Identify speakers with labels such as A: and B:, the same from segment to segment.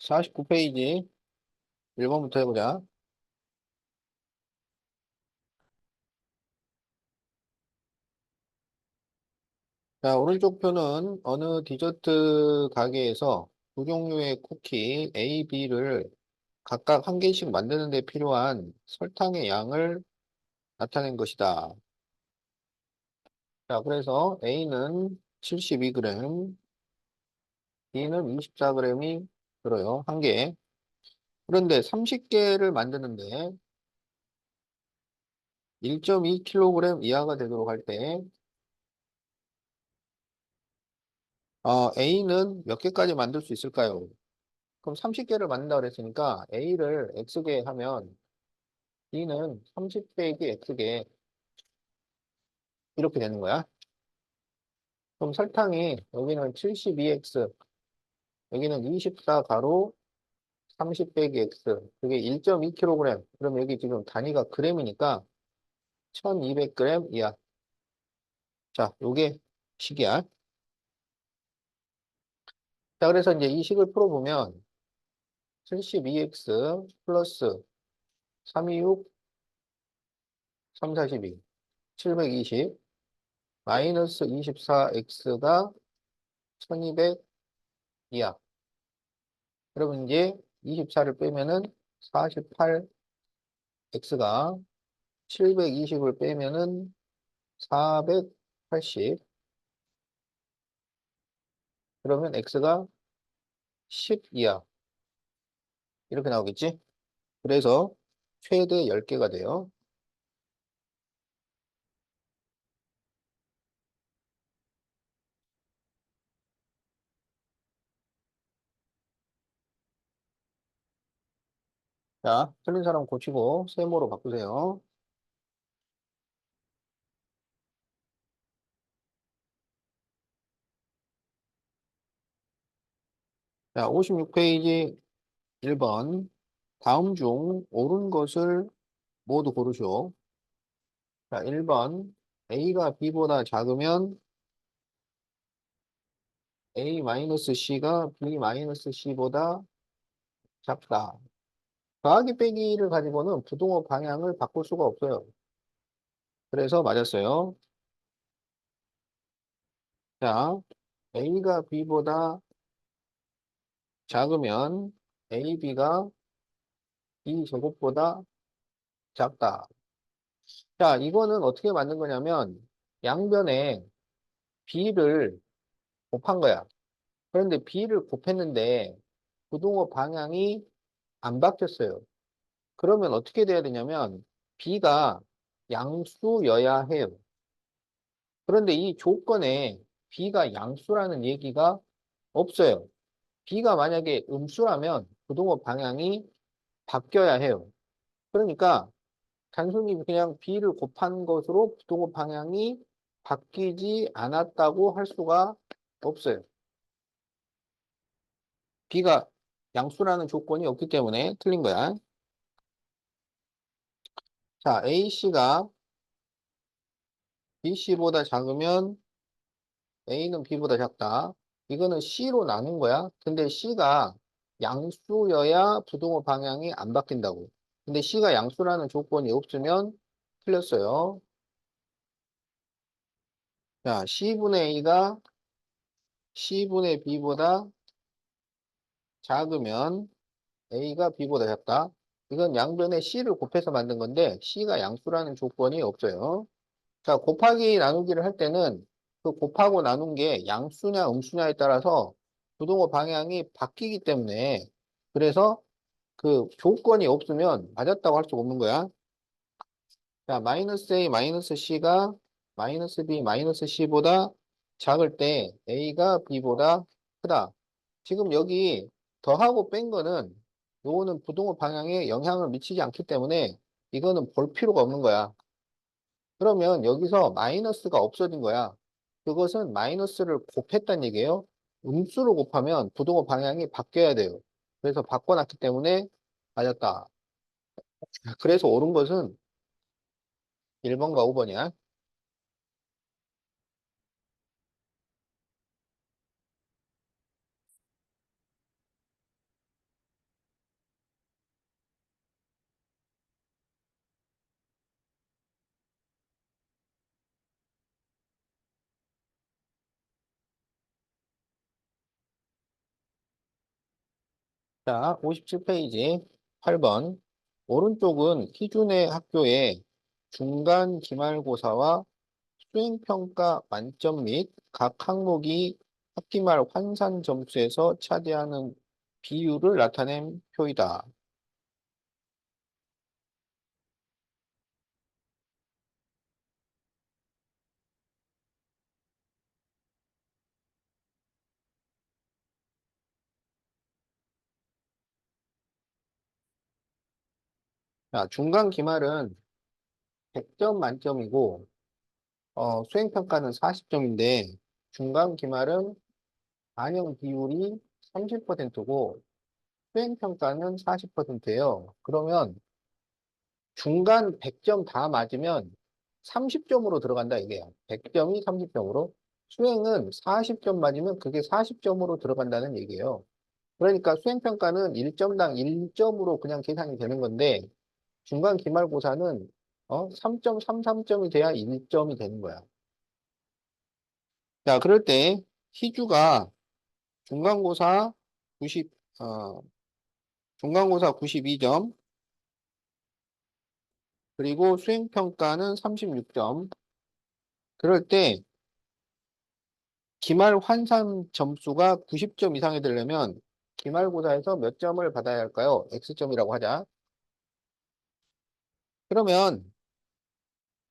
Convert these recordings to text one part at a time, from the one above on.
A: 49페이지 1번부터 해보자. 자, 오른쪽 표는 어느 디저트 가게에서 두 종류의 쿠키 A, B를 각각 한 개씩 만드는 데 필요한 설탕의 양을 나타낸 것이다. 자, 그래서 A는 72g, B는 24g이 들어요. 한 개. 그런데 30개를 만드는데 1.2kg 이하가 되도록 할 때, A는 몇 개까지 만들 수 있을까요? 그럼 30개를 만든다 그랬으니까 A를 X개 하면 B는 30 빼기 X개 이렇게 되는 거야. 그럼 설탕이 여기는 72X, 여기는 24 가로 30 빼기 X, 그게 1.2kg. 그럼 여기 지금 단위가 g이니까 1200g 이하. 자, 요게 식이야. 자, 그래서 이제 이 식을 풀어보면 72X 플러스 326, 342, 720 마이너스 24X가 1200 이하. 그러면 이제 24를 빼면은 48, x가 720을 빼면은 480, 그러면 x가 10 이하. 이렇게 나오겠지? 그래서 최대 10개가 돼요. 자, 틀린 사람 고치고 세모로 바꾸세요. 자, 56페이지 1번. 다음 중 옳은 것을 모두 고르시오. 자, 1번. A가 B보다 작으면 A-C가 B-C보다 작다. 더하기 빼기를 가지고는 부동호 방향을 바꿀 수가 없어요. 그래서 맞았어요. 자, A가 B보다 작으면 AB가 B 제곱보다 작다. 자, 이거는 어떻게 만든 거냐면 양변에 B를 곱한 거야. 그런데 B를 곱했는데 부동호 방향이 안 바뀌었어요. 그러면 어떻게 돼야 되냐면 B가 양수여야 해요. 그런데 이 조건에 B가 양수라는 얘기가 없어요. B가 만약에 음수라면 부동호 방향이 바뀌어야 해요. 그러니까 단순히 그냥 B를 곱한 것으로 부동호 방향이 바뀌지 않았다고 할 수가 없어요. B가 양수라는 조건이 없기 때문에 틀린 거야. 자, AC가 BC보다 작으면 A는 B보다 작다. 이거는 C로 나눈 거야. 근데 C가 양수여야 부동호 방향이 안 바뀐다고. 근데 C가 양수라는 조건이 없으면 틀렸어요. 자, C분의 A가 C분의 B보다 작으면 A가 B보다 작다. 이건 양변에 C를 곱해서 만든 건데 C가 양수라는 조건이 없어요. 자, 곱하기 나누기를 할 때는 그 곱하고 나눈 게 양수냐 음수냐에 따라서 부동호 방향이 바뀌기 때문에 그래서 그 조건이 없으면 맞았다고 할 수가 없는 거야. 자, 마이너스 A, 마이너스 C가 마이너스 B, 마이너스 C보다 작을 때 A가 B보다 크다. 지금 여기 더하고 뺀 거는 요거는 부동호 방향에 영향을 미치지 않기 때문에 이거는 볼 필요가 없는 거야. 그러면 여기서 마이너스가 없어진 거야. 그것은 마이너스를 곱했단 얘기예요. 음수를 곱하면 부동호 방향이 바뀌어야 돼요. 그래서 바꿔놨기 때문에 맞았다. 그래서 옳은 것은 1번과 5번이야. 자, 57페이지 8번. 오른쪽은 기준의 학교의 중간 기말고사와 수행평가 만점 및 각 항목이 학기말 환산 점수에서 차지하는 비율을 나타낸 표이다. 자, 중간 기말은 100점 만점이고, 수행평가는 40점인데, 중간 기말은 반영 비율이 30%고, 수행평가는 40%예요. 그러면 중간 100점 다 맞으면 30점으로 들어간다 이게요. 100점이 30점으로. 수행은 40점 맞으면 그게 40점으로 들어간다는 얘기예요. 그러니까 수행평가는 1점당 1점으로 그냥 계산이 되는 건데 중간 기말고사는 3.33점이 돼야 1점이 되는 거야. 자, 그럴 때 희주가 중간고사 90, 어, 중간고사 92점, 그리고 수행평가는 36점. 그럴 때 기말 환산 점수가 90점 이상이 되려면 기말고사에서 몇 점을 받아야 할까요? X점이라고 하자. 그러면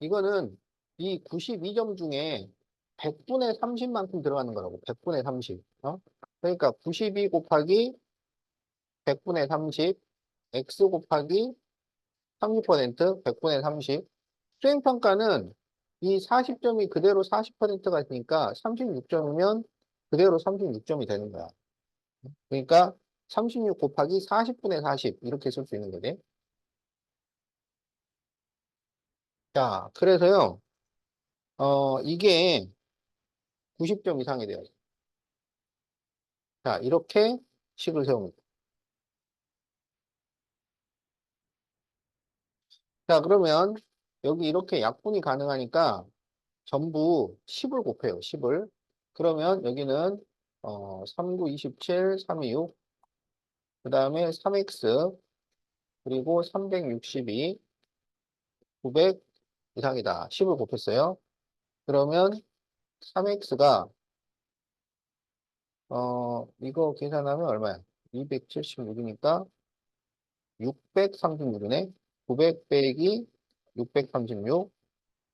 A: 이거는 이 92점 중에 100분의 30만큼 들어가는 거라고. 100분의 30. 그러니까 92 곱하기 100분의 30, X 곱하기 30%, 100분의 30. 수행평가는 이 40점이 그대로 40%가 있으니까 36점이면 그대로 36점이 되는 거야. 그러니까 36 곱하기 40분의 40 이렇게 쓸 수 있는 거지. 자, 그래서요. 이게 90점 이상이 돼요. 자, 이렇게 식을 세웁니다. 자, 그러면 여기 이렇게 약분이 가능하니까 전부 10을 곱해요. 10을. 그러면 여기는 39, 27, 326, 그 다음에 3x, 그리고 362, 900 이상이다. 10을 곱했어요. 그러면 3x가 이거 계산하면 얼마야? 276이니까 636이네. 900 빼기 636.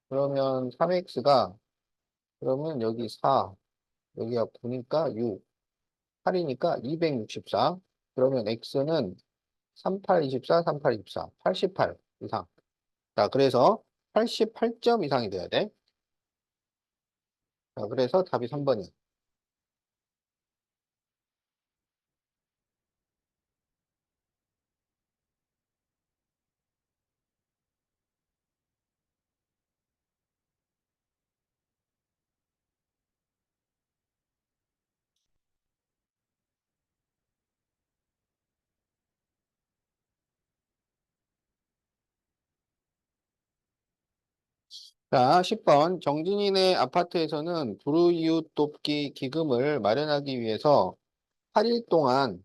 A: 그러면 3x가, 그러면 여기 4, 여기가 9니까 6, 8이니까 264. 그러면 x는 3824, 3824, 88 이상. 자, 그래서 88점 이상이 돼야 돼. 자, 그래서 답이 3번이야. 자, 10번. 정진이네 아파트에서는 불우이웃 돕기 기금을 마련하기 위해서 8일 동안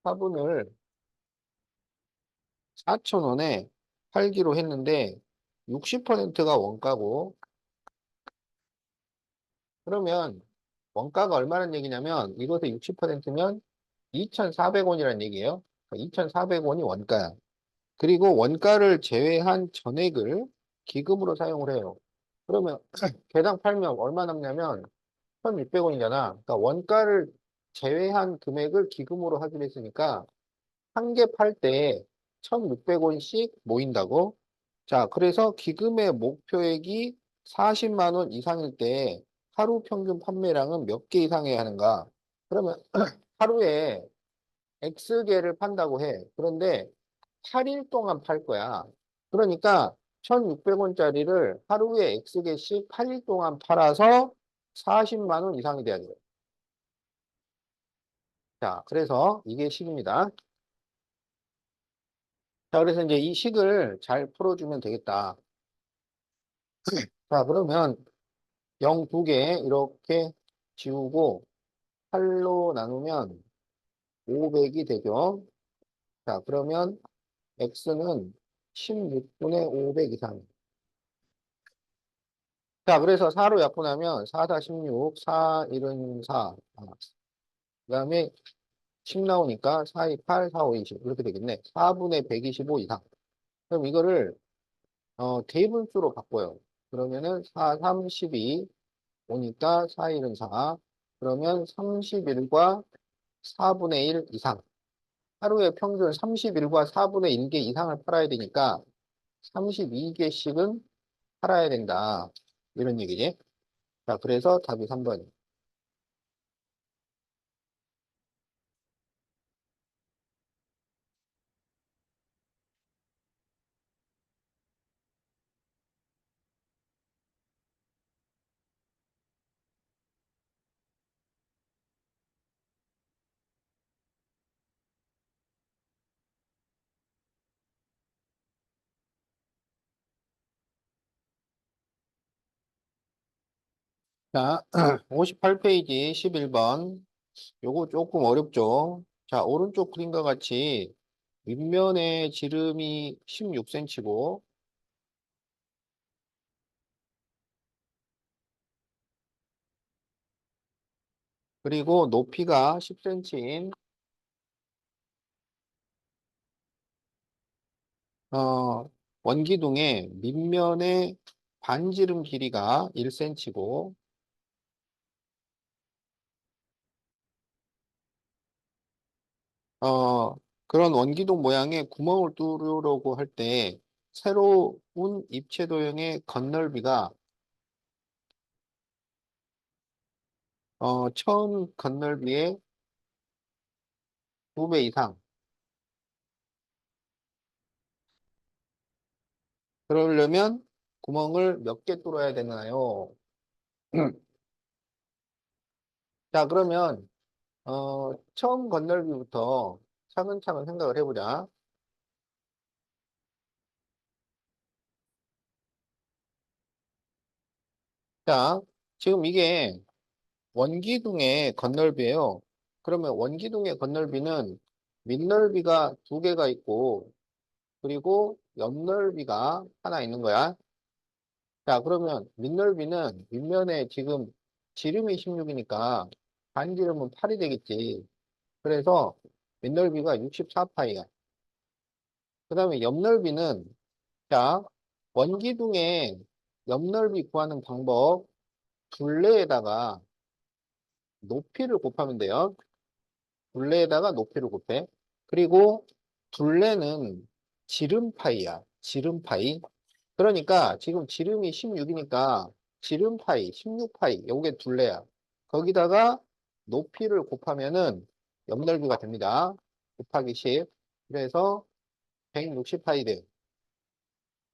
A: 화분을 4,000원에 팔기로 했는데 60%가 원가고, 그러면 원가가 얼마나 얘기냐면 이것의 60%면 2,400원이라는 얘기예요. 2,400원이 원가야. 그리고 원가를 제외한 전액을 기금으로 사용을 해요. 그러면 개당 팔면 얼마 남냐면 1,600원이잖아. 그러니까 원가를 제외한 금액을 기금으로 하기로 했으니까 한 개 팔 때 1,600원씩 모인다고. 자, 그래서 기금의 목표액이 40만 원 이상일 때 하루 평균 판매량은 몇 개 이상해야 하는가? 그러면 하루에 X개를 판다고 해. 그런데 8일 동안 팔 거야. 그러니까 1,600원짜리를 하루에 X개씩 8일 동안 팔아서 40만 원 이상이 돼야 돼요. 자, 그래서 이게 식입니다. 자, 그래서 이제 이 식을 잘 풀어주면 되겠다. 자, 그러면 0 2개 이렇게 지우고 8로 나누면 500이 되죠. 자, 그러면 x는 16분의 500 이상. 자, 그래서 4로 약분하면 4, 4, 16, 4, 1은 4. 그 다음에 10 나오니까 4, 2, 8, 4, 5, 20. 이렇게 되겠네. 4분의 125 이상. 그럼 이거를, 대분수로 바꿔요. 그러면은 4, 3, 12 오니까 4, 1은 4. 그러면 31과 4분의 1 이상. 하루에 평균 31과 4분의 1개 이상을 팔아야 되니까 32개씩은 팔아야 된다. 이런 얘기지. 자, 그래서 답이 3번. 자, 58페이지 11번. 요거 조금 어렵죠? 자, 오른쪽 그림과 같이 윗면에 지름이 16cm고, 그리고 높이가 10cm인, 원기둥의 밑면의 반지름 길이가 1cm고, 어, 그런 원기둥 모양의 구멍을 뚫으려고 할 때, 새로운 입체 도형의 건널비가, 처음 건널비의 2배 이상. 그러려면 구멍을 몇 개 뚫어야 되나요? 자, 그러면, 처음 건널비부터 차근차근 생각을 해보자. 자, 지금 이게 원기둥의 건널비예요. 그러면 원기둥의 건널비는 밑넓이가 2개가 있고, 그리고 옆넓이가 하나 있는 거야. 자, 그러면 밑넓이는 윗면에 지금 지름이 16이니까 반지름은 8이 되겠지. 그래서 밑넓이가 64파이야. 그 다음에 옆넓이는, 자, 원기둥의 옆넓이 구하는 방법, 둘레에다가 높이를 곱하면 돼요. 둘레에다가 높이를 곱해. 그리고 둘레는 지름파이야. 지름파이. 그러니까 지금 지름이 16이니까 지름파이, 16파이, 요게 둘레야. 거기다가 높이를 곱하면은 옆넓이가 됩니다. 곱하기 10. 그래서 160파이 돼요.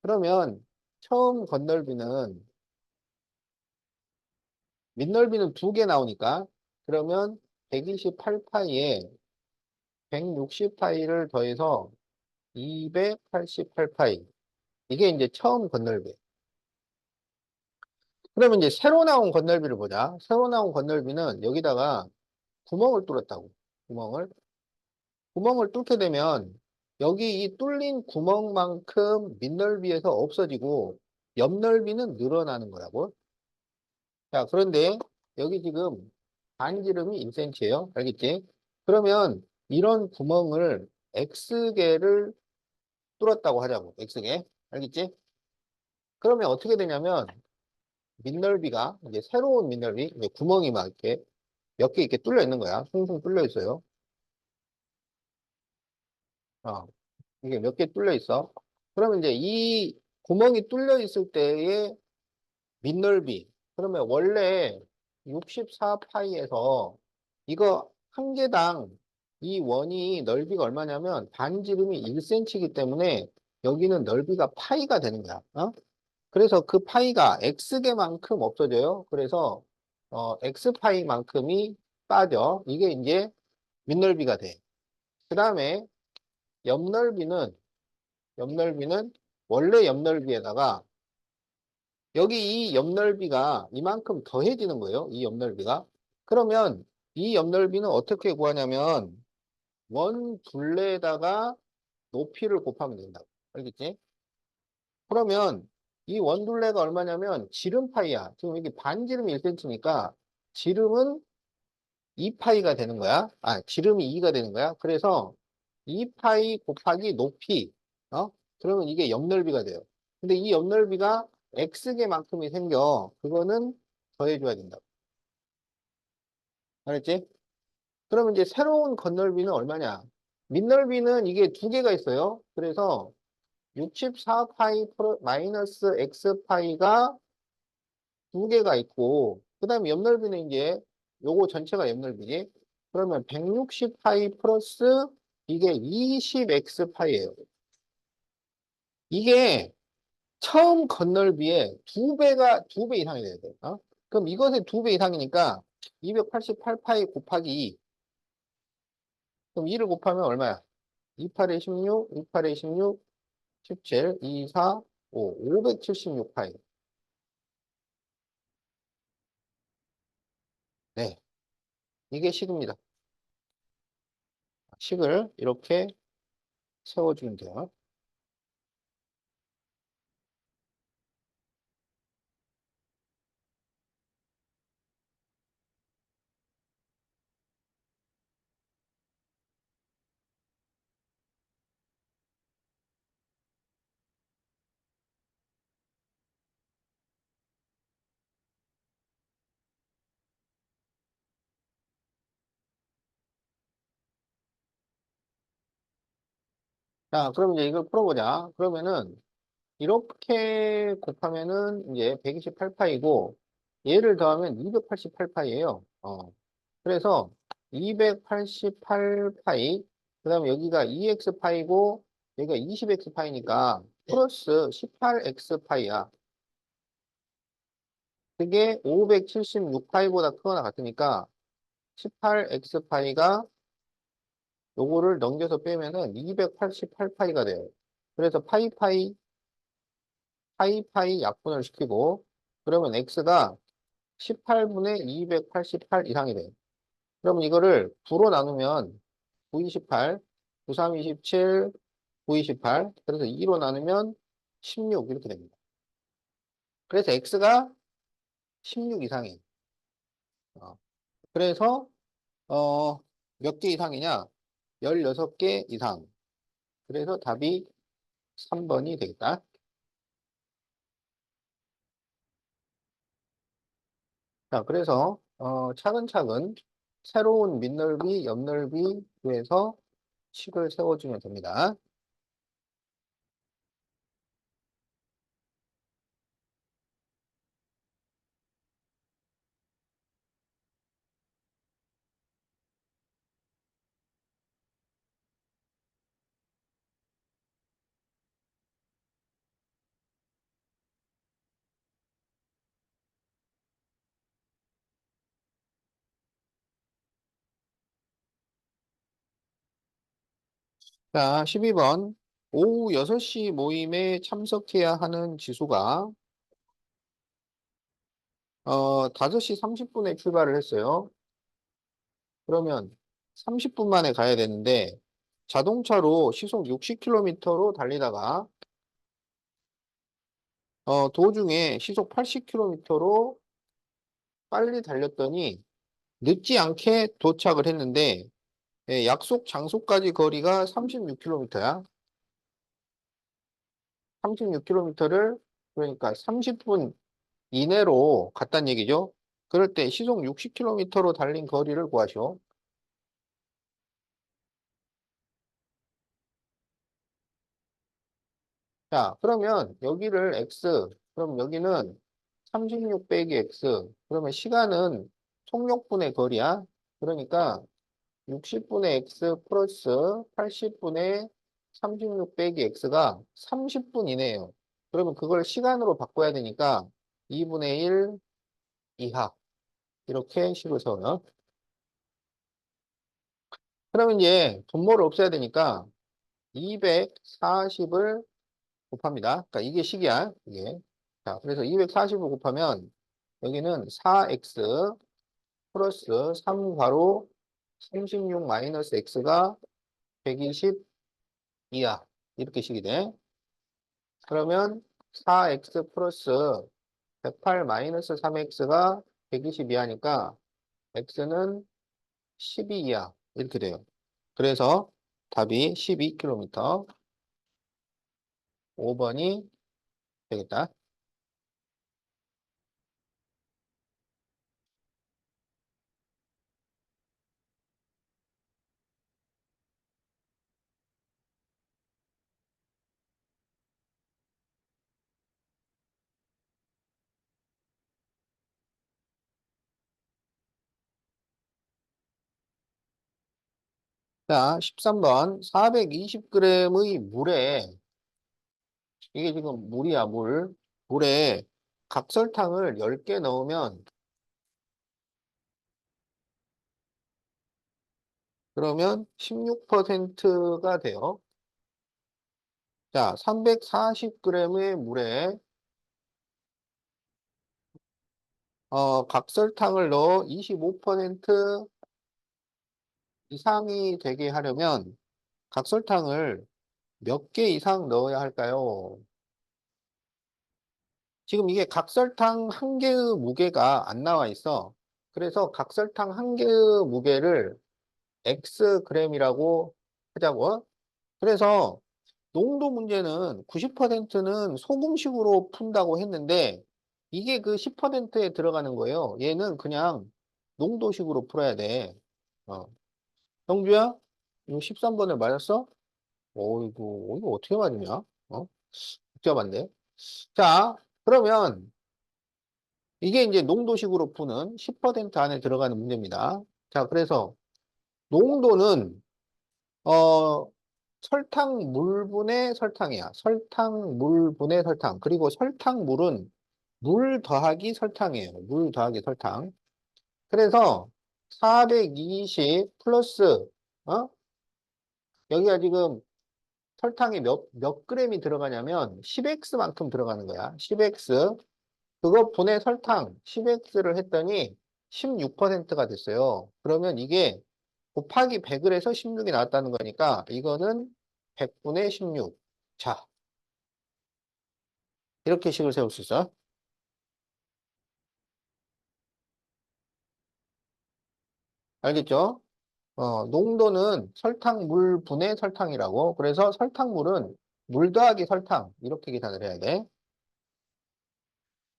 A: 그러면 처음 건널비는 밑넓이는 2개 나오니까 그러면 128파이에 160파이를 더해서 288파이. 이게 이제 처음 건널비. 그러면 이제 새로 나온 건널비를 보자. 새로 나온 건널비는 여기다가 구멍을 뚫었다고. 구멍을. 구멍을 뚫게 되면 여기 이 뚫린 구멍만큼 밑넓이에서 없어지고 옆넓이는 늘어나는 거라고. 자, 그런데 여기 지금 반지름이 1cm예요. 알겠지? 그러면 이런 구멍을 X개를 뚫었다고 하자고. X개. 알겠지? 그러면 어떻게 되냐면 밑넓이가 이제 새로운 밑넓이, 이제 구멍이 막 이렇게 몇 개 이렇게 뚫려 있는 거야. 숭숭 뚫려 있어요. 어, 이게 몇 개 뚫려 있어. 그러면 이제 이 구멍이 뚫려 있을 때의 밑넓이. 그러면 원래 64파이에서 이거 한 개당 이 원이 넓이가 얼마냐면 반지름이 1cm이기 때문에 여기는 넓이가 파이가 되는 거야. 그래서 그 파이가 x개만큼 없어져요. 그래서 x파이만큼이 빠져. 이게 이제 밑넓이가 돼. 그 다음에 옆넓이는 옆넓이는 원래 옆넓이에다가 여기 이 옆넓이가 이만큼 더해지는 거예요. 이 옆넓이가. 그러면 이 옆넓이는 어떻게 구하냐면 원 둘레에다가 높이를 곱하면 된다고. 알겠지? 그러면 이 원둘레가 얼마냐면 지름파이야. 지금 이게 반지름이 1cm니까 지름은 2파이가 되는 거야. 아, 지름이 2가 되는 거야. 그래서 2파이 곱하기 높이. 어? 그러면 이게 옆넓이가 돼요. 근데 이 옆넓이가 x개만큼이 생겨. 그거는 더해줘야 된다고. 알았지? 그러면 이제 새로운 건널비는 얼마냐? 밑넓이는 이게 두 개가 있어요. 그래서 64파이 마이너스 x파이가 두 개가 있고, 그 다음에 옆넓이는 이제 요거 전체가 옆넓이지. 그러면 160파이 플러스 이게 20x파이예요. 이게 처음 건널비의 두 배 이상이 돼야 돼. 어? 그럼 이것의 두 배 이상이니까 288파이 곱하기 2. 그럼 2를 곱하면 얼마야? 28에 16, 28에 16, 17, 2, 4, 5, 576파이. 네. 이게 식입니다. 식을 이렇게 세워주면 돼요. 자, 그럼 이제 이걸 풀어보자. 그러면은 이렇게 곱하면은 이제 128파이고 얘를 더하면 288파이예요. 그래서 288파이 그다음에 여기가 2x파이고 여기가 20x파이니까 플러스 18x파이야. 그게 576파이보다 크거나 같으니까 18x파이가 요거를 넘겨서 빼면은 288파이가 돼요. 그래서 파이 약분을 시키고 그러면 x가 18분의 288 이상이 돼요. 그러면 이거를 9로 나누면 9, 28, 9, 3, 27, 9, 28 그래서 2로 나누면 16 이렇게 됩니다. 그래서 x가 16 이상이에요. 어, 그래서 몇 개 이상이냐? 16개 이상. 그래서 답이 3번이 되겠다. 자, 그래서 차근차근 새로운 밑넓이, 옆넓이 구해서 식을 세워주면 됩니다. 자, 12번. 오후 6시 모임에 참석해야 하는 지수가 5시 30분에 출발을 했어요. 그러면 30분 만에 가야 되는데 자동차로 시속 60km로 달리다가 도중에 시속 80km로 빨리 달렸더니 늦지 않게 도착을 했는데 약속 장소까지 거리가 36km야. 36km를 그러니까 30분 이내로 갔다는 얘기죠. 그럴 때 시속 60km로 달린 거리를 구하시오. 자, 그러면 여기를 x, 그럼 여기는 36 빼기 x, 그러면 시간은 속력분의 거리야. 그러니까 60분의 x 플러스 80분의 36 빼기 x가 30분 이내예요. 그러면 그걸 시간으로 바꿔야 되니까 2분의 1 이하 이렇게 식을 세워요. 그러면 이제 분모를 없애야 되니까 240을 곱합니다. 그러니까 이게 식이야. 이게. 자, 그래서 240을 곱하면 여기는 4x 플러스 3 괄호 36 마이너스 x가 120 이하. 이렇게 식이 돼. 그러면 4x 플러스 108 마이너스 3x가 120 이하니까 x는 12 이하. 이렇게 돼요. 그래서 답이 12km. 5번이 되겠다. 자, 13번. 420g의 물에, 이게 지금 물이야, 물. 물에 각설탕을 10개 넣으면, 그러면 16%가 돼요. 자, 340g의 물에, 각설탕을 넣어 25% 이상이 되게 하려면 각설탕을 몇 개 이상 넣어야 할까요? 지금 이게 각설탕 한 개의 무게가 안 나와 있어. 그래서 각설탕 한 개의 무게를 X g이라고 하자고. 그래서 농도 문제는 90%는 소금식으로 푼다고 했는데 이게 그 10%에 들어가는 거예요. 얘는 그냥 농도식으로 풀어야 돼. 어. 형주야? 이거 13번을 맞았어? 이거 어떻게 맞으냐? 복잡한데? 자, 그러면 이게 이제 농도식으로 푸는 10% 안에 들어가는 문제입니다. 자, 그래서 농도는 설탕 물분의 설탕이야. 설탕 물분의 설탕. 그리고 설탕물은 물 더하기 설탕이에요. 물 더하기 설탕. 그래서 420 플러스 어? 여기가 지금 설탕이 몇 그램이 들어가냐면 10x만큼 들어가는 거야. 10x. 그거 분의 설탕 10x를 했더니 16%가 됐어요. 그러면 이게 곱하기 100을 해서 16이 나왔다는 거니까 이거는 100분의 16. 자, 이렇게 식을 세울 수 있어. 알겠죠? 농도는 설탕물 분의 설탕이라고. 그래서 설탕물은 물 더하기 설탕. 이렇게 계산을 해야 돼.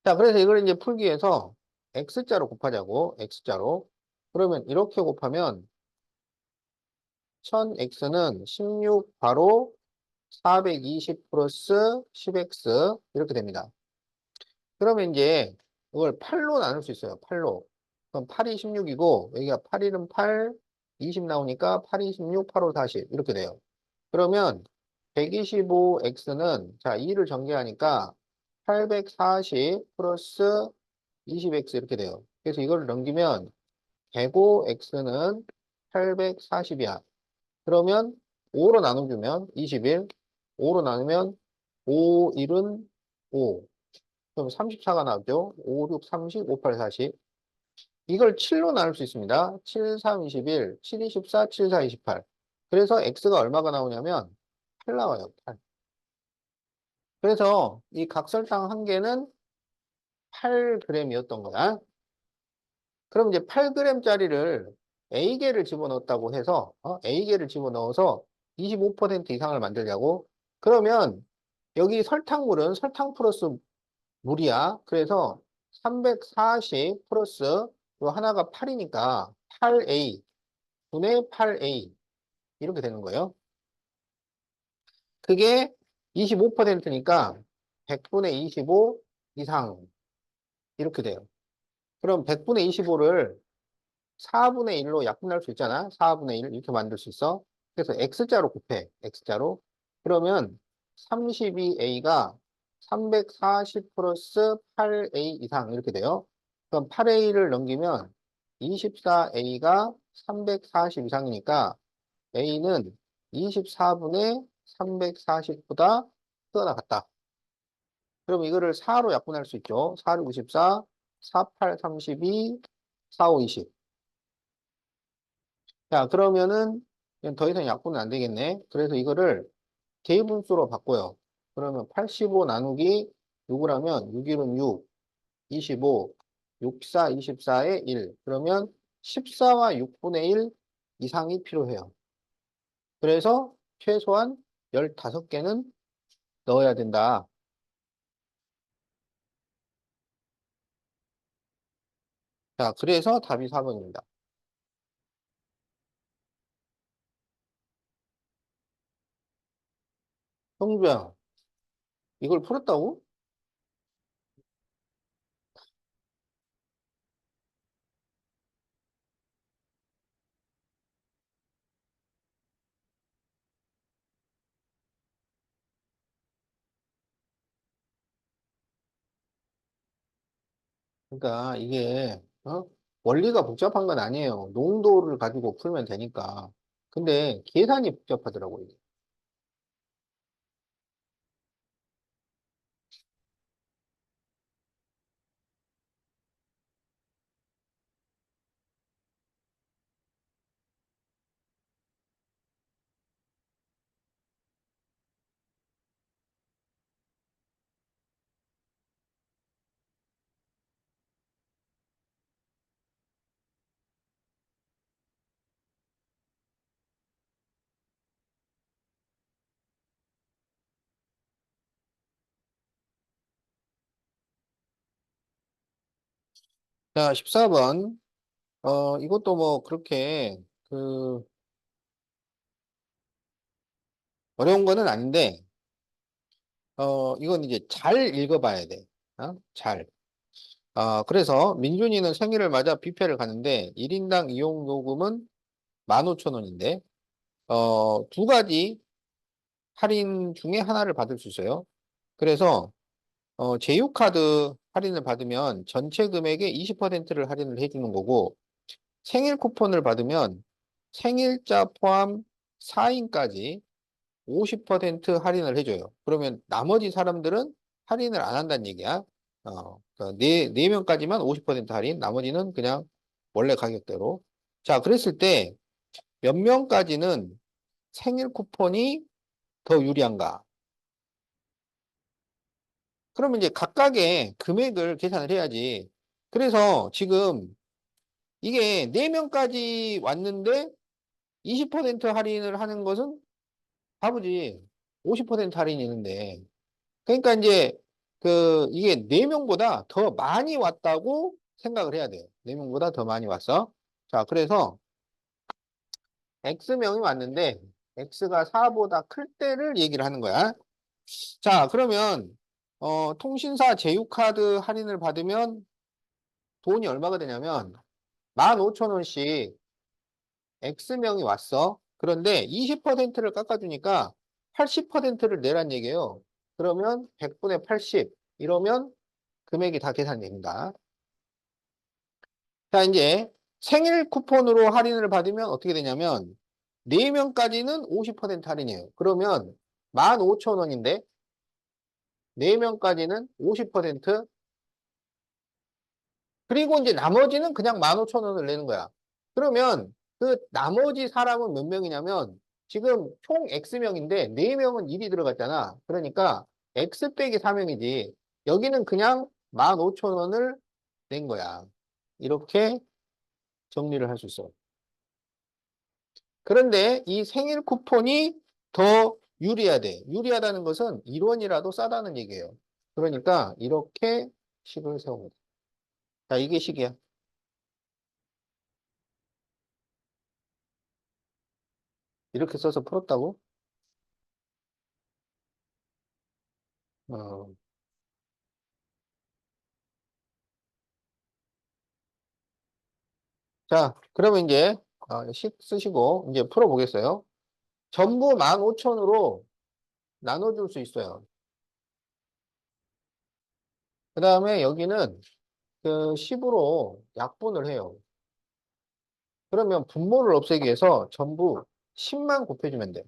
A: 자, 그래서 이걸 이제 풀기 위해서 x자로 곱하자고. x자로. 그러면 이렇게 곱하면 1000x는 16 바로 420 플러스 10x 이렇게 됩니다. 그러면 이제 이걸 8로 나눌 수 있어요. 8로. 그럼 8이 16이고 여기가 8일은 8, 20 나오니까 8이 16, 8호 40 이렇게 돼요. 그러면 125x는 자 2를 전개하니까 840 플러스 20x 이렇게 돼요. 그래서 이걸 넘기면 105x는 840이야. 그러면 5로 나눠주면 21, 5로 나누면 5, 1은 5. 그럼 34가 나오죠. 5, 6, 30, 5, 8, 40. 이걸 7로 나눌 수 있습니다. 7, 3, 21, 7, 24, 7, 4, 28. 그래서 x가 얼마가 나오냐면 8 나와요. 8. 그래서 이 각설탕 한 개는 8g이었던 거야. 그럼 이제 8g짜리를 A개를 집어넣었다고 해서 A개를 집어넣어서 25% 이상을 만들자고. 그러면 여기 설탕물은 설탕 플러스 물이야. 그래서 340 플러스 요 하나가 8이니까 8A 분의 8A 이렇게 되는 거예요. 그게 25%니까 100분의 25 이상 이렇게 돼요. 그럼 100분의 25를 4분의 1로 약분할 수 있잖아. 4분의 1 이렇게 만들 수 있어. 그래서 X자로 곱해. X자로. 그러면 32A가 340 플러스 8A 이상 이렇게 돼요. 그럼 8A를 넘기면 24A가 340 이상이니까 A는 24분의 340보다 크거나 같다. 그럼 이거를 4로 약분할 수 있죠. 4, 6, 24, 4, 8, 32, 4, 5, 20. 자, 그러면은 그냥 더 이상 약분은 안 되겠네. 그래서 이거를 개분수로 바꿔요. 그러면 85 나누기 6을 하면 6일은 6, 25, 64, 24에 1. 그러면 14와 6분의 1 이상이 필요해요. 그래서 최소한 15개는 넣어야 된다. 자, 그래서 답이 4번입니다. 형주야, 이걸 풀었다고? 그러니까 이게 원리가 복잡한 건 아니에요. 농도를 가지고 풀면 되니까. 근데 계산이 복잡하더라고요. 자, 14번. 이것도 뭐 그렇게 그 어려운 거는 아닌데, 이건 이제 잘 읽어봐야 돼. 잘. 그래서 민준이는 생일을 맞아 뷔페를 가는데 1인당 이용 요금은 15,000원인데, 두 가지 할인 중에 하나를 받을 수 있어요. 그래서 제휴카드 할인을 받으면 전체 금액의 20%를 할인을 해주는 거고, 생일 쿠폰을 받으면 생일자 포함 4인까지 50% 할인을 해줘요. 그러면 나머지 사람들은 할인을 안 한다는 얘기야. 그러니까 네 명까지만 50% 할인, 나머지는 그냥 원래 가격대로. 자, 그랬을 때 몇 명까지는 생일 쿠폰이 더 유리한가? 그러면 이제 각각의 금액을 계산을 해야지. 그래서 지금 이게 4명까지 왔는데 20% 할인을 하는 것은 바보지. 50% 할인이 있는데. 그러니까 이제 이게 4명보다 더 많이 왔다고 생각을 해야 돼요. 4명보다 더 많이 왔어. 자, 그래서 X명이 왔는데 X가 4보다 클 때를 얘기를 하는 거야. 자, 그러면 통신사 제휴카드 할인을 받으면 돈이 얼마가 되냐면 15,000원씩 X명이 왔어. 그런데 20%를 깎아주니까 80%를 내란 얘기예요. 그러면 100분의 80 이러면 금액이 다 계산됩니다. 자, 이제 생일 쿠폰으로 할인을 받으면 어떻게 되냐면 4명까지는 50% 할인이에요. 그러면 15,000원인데 4명까지는 50%, 그리고 이제 나머지는 그냥 15,000원을 내는 거야. 그러면 그 나머지 사람은 몇 명이냐면 지금 총 X명인데 4명은 일이 들어갔잖아. 그러니까 X 빼기 4명이지. 여기는 그냥 15,000원을 낸 거야. 이렇게 정리를 할 수 있어. 그런데 이 생일 쿠폰이 더 유리해야 돼. 유리하다는 것은 1원이라도 싸다는 얘기예요. 그러니까 이렇게 식을 세웁니다. 자, 이게 식이야. 이렇게 써서 풀었다고? 어, 자, 그러면 이제 식 쓰시고 이제 풀어보겠어요. 전부 15,000으로 나눠줄 수 있어요. 그 다음에 여기는 그 10으로 약분을 해요. 그러면 분모를 없애기 위해서 전부 10만 곱해주면 돼.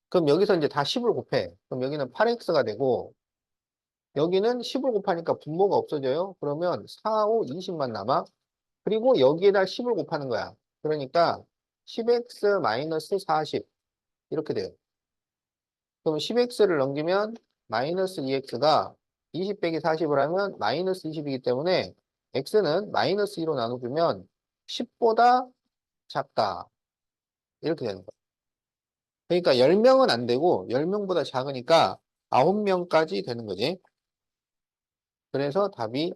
A: 그럼 여기서 이제 다 10을 곱해. 그럼 여기는 8x가 되고 여기는 10을 곱하니까 분모가 없어져요. 그러면 4, 5, 20만 남아. 그리고 여기에다 10을 곱하는 거야. 그러니까 10x 마이너스 40 이렇게 돼요. 그럼 10x를 넘기면 마이너스 2x가 20 빼기 40을 하면 마이너스 20이기 때문에 x는 마이너스 2로 나눠주면 10보다 작다. 이렇게 되는 거예요. 그러니까 10명은 안 되고 10명보다 작으니까 9명까지 되는 거지. 그래서 답이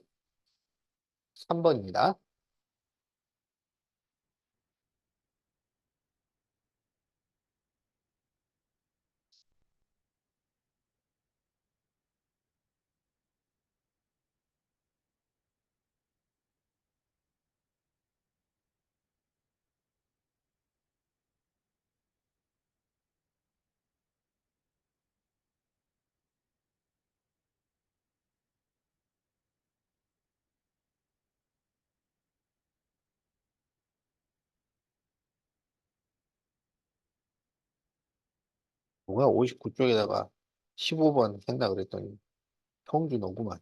A: 3번입니다. 뭐가 59쪽에다가 15번 한다 그랬더니 평주 너구만.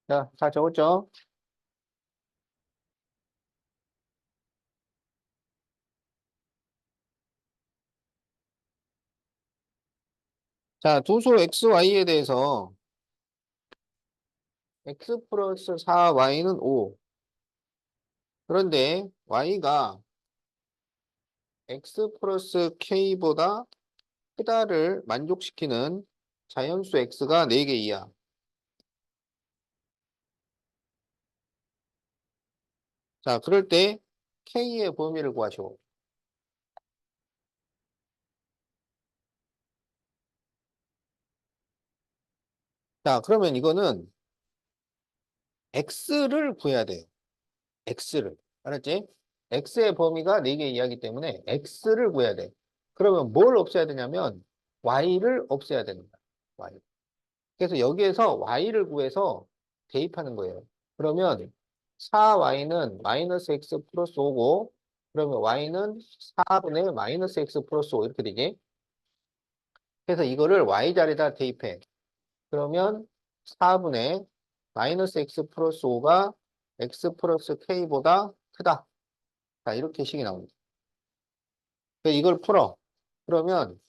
A: 자, 다 적었죠? 자, 두수 XY에 대해서 X 플러스 4Y는 5. 그런데 Y가 X 플러스 K보다 크다를 만족시키는 자연수 X가 4개 이하. 자, 그럴 때 K의 범위를 구하시오. 자, 그러면 이거는 X를 구해야 돼요. X를. 알았지? X의 범위가 4개 이하이기 때문에 X를 구해야 돼. 그러면 뭘 없애야 되냐면 Y를 없애야 됩니다. Y. 그래서 여기에서 Y를 구해서 대입하는 거예요. 그러면 4Y는 마이너스 X 플러스 5고 그러면 Y는 4분의 마이너스 X 플러스 5 이렇게 되지? 그래서 이거를 Y 자리에다 대입해. 그러면 4분의 마이너스 X 플러스 5가 X 플러스 K보다 크다. 자, 이렇게 식이 나옵니다. 그래서 이걸 풀어. 그러면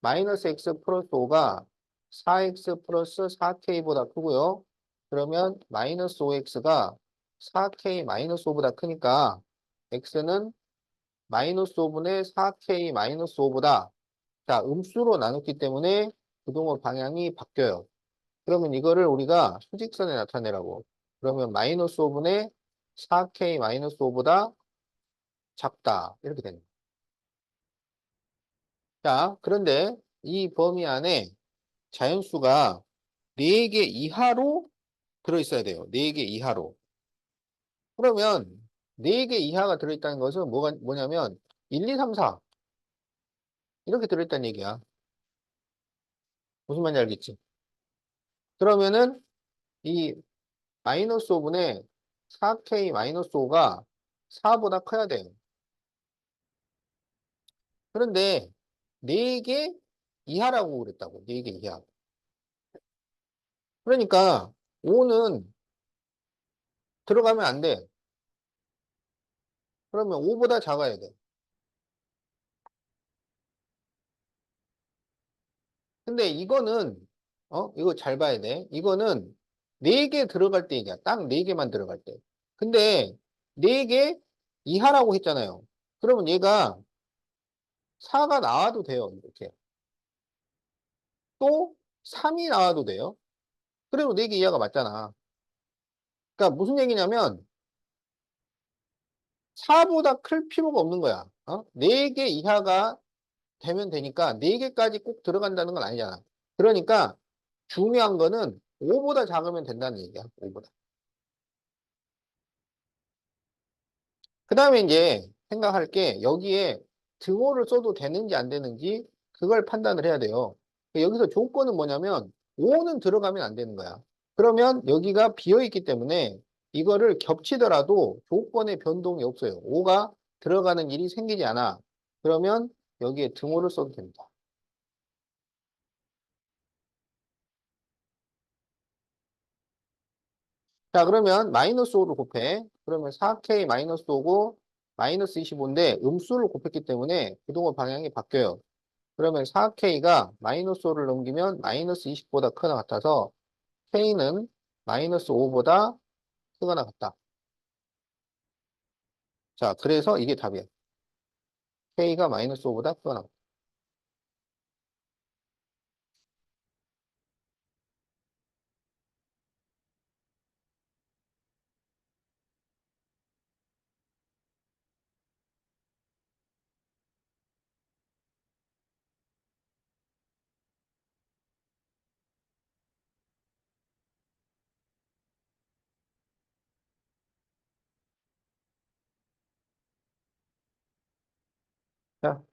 A: 마이너스 X 플러스 5가 4X 플러스 4K보다 크고요. 그러면 마이너스 5X가 4K 마이너스 5보다 크니까 X는 마이너스 5분의 4K 마이너스 5보다 자, 음수로 나눴기 때문에 부동호 방향이 바뀌어요. 그러면 이거를 우리가 수직선에 나타내라고. 그러면 마이너스 5분의 4K 마이너스 5보다 작다. 이렇게 되는 거예요. 자, 그런데 이 범위 안에 자연수가 4개 이하로 들어있어야 돼요. 4개 이하로. 그러면 4개 이하가 들어있다는 것은 뭐냐면 1, 2, 3, 4 이렇게 들어있다는 얘기야. 무슨 말인지 알겠지? 그러면은 이 마이너스 5분의 4K 마이너스 5가 4보다 커야 돼요. 그런데 4개 이하라고 그랬다고. 4개 이하. 그러니까 5는 들어가면 안 돼. 그러면 5보다 작아야 돼. 근데 이거는 이거 잘 봐야 돼. 이거는 4개 들어갈 때 얘기야. 딱 4개만 들어갈 때. 근데 4개 이하라고 했잖아요. 그러면 얘가 4가 나와도 돼요. 이렇게. 또 3이 나와도 돼요. 그리고 4개 이하가 맞잖아. 그러니까 무슨 얘기냐면 4보다 클 필요가 없는 거야. 4개 이하가 되면 되니까 4개까지 꼭 들어간다는 건 아니잖아. 그러니까 중요한 거는 5보다 작으면 된다는 얘기야. 5보다. 그 다음에 이제 생각할 게 여기에 등호를 써도 되는지 안 되는지 그걸 판단을 해야 돼요. 여기서 조건은 뭐냐면 5는 들어가면 안 되는 거야. 그러면 여기가 비어 있기 때문에 이거를 겹치더라도 조건의 변동이 없어요. 5가 들어가는 일이 생기지 않아. 그러면 여기에 등호를 써도 됩니다. 자, 그러면 마이너스 5를 곱해. 그러면 4K 마이너스 5고 마이너스 25인데 음수를 곱했기 때문에 부동호 방향이 바뀌어요. 그러면 4K가 마이너스 5를 넘기면 마이너스 20보다 크거나 같아서 K는 마이너스 5보다 크거나 같다. 자, 그래서 이게 답이야. K가 마이너스 5보다 크거나 같다. 자,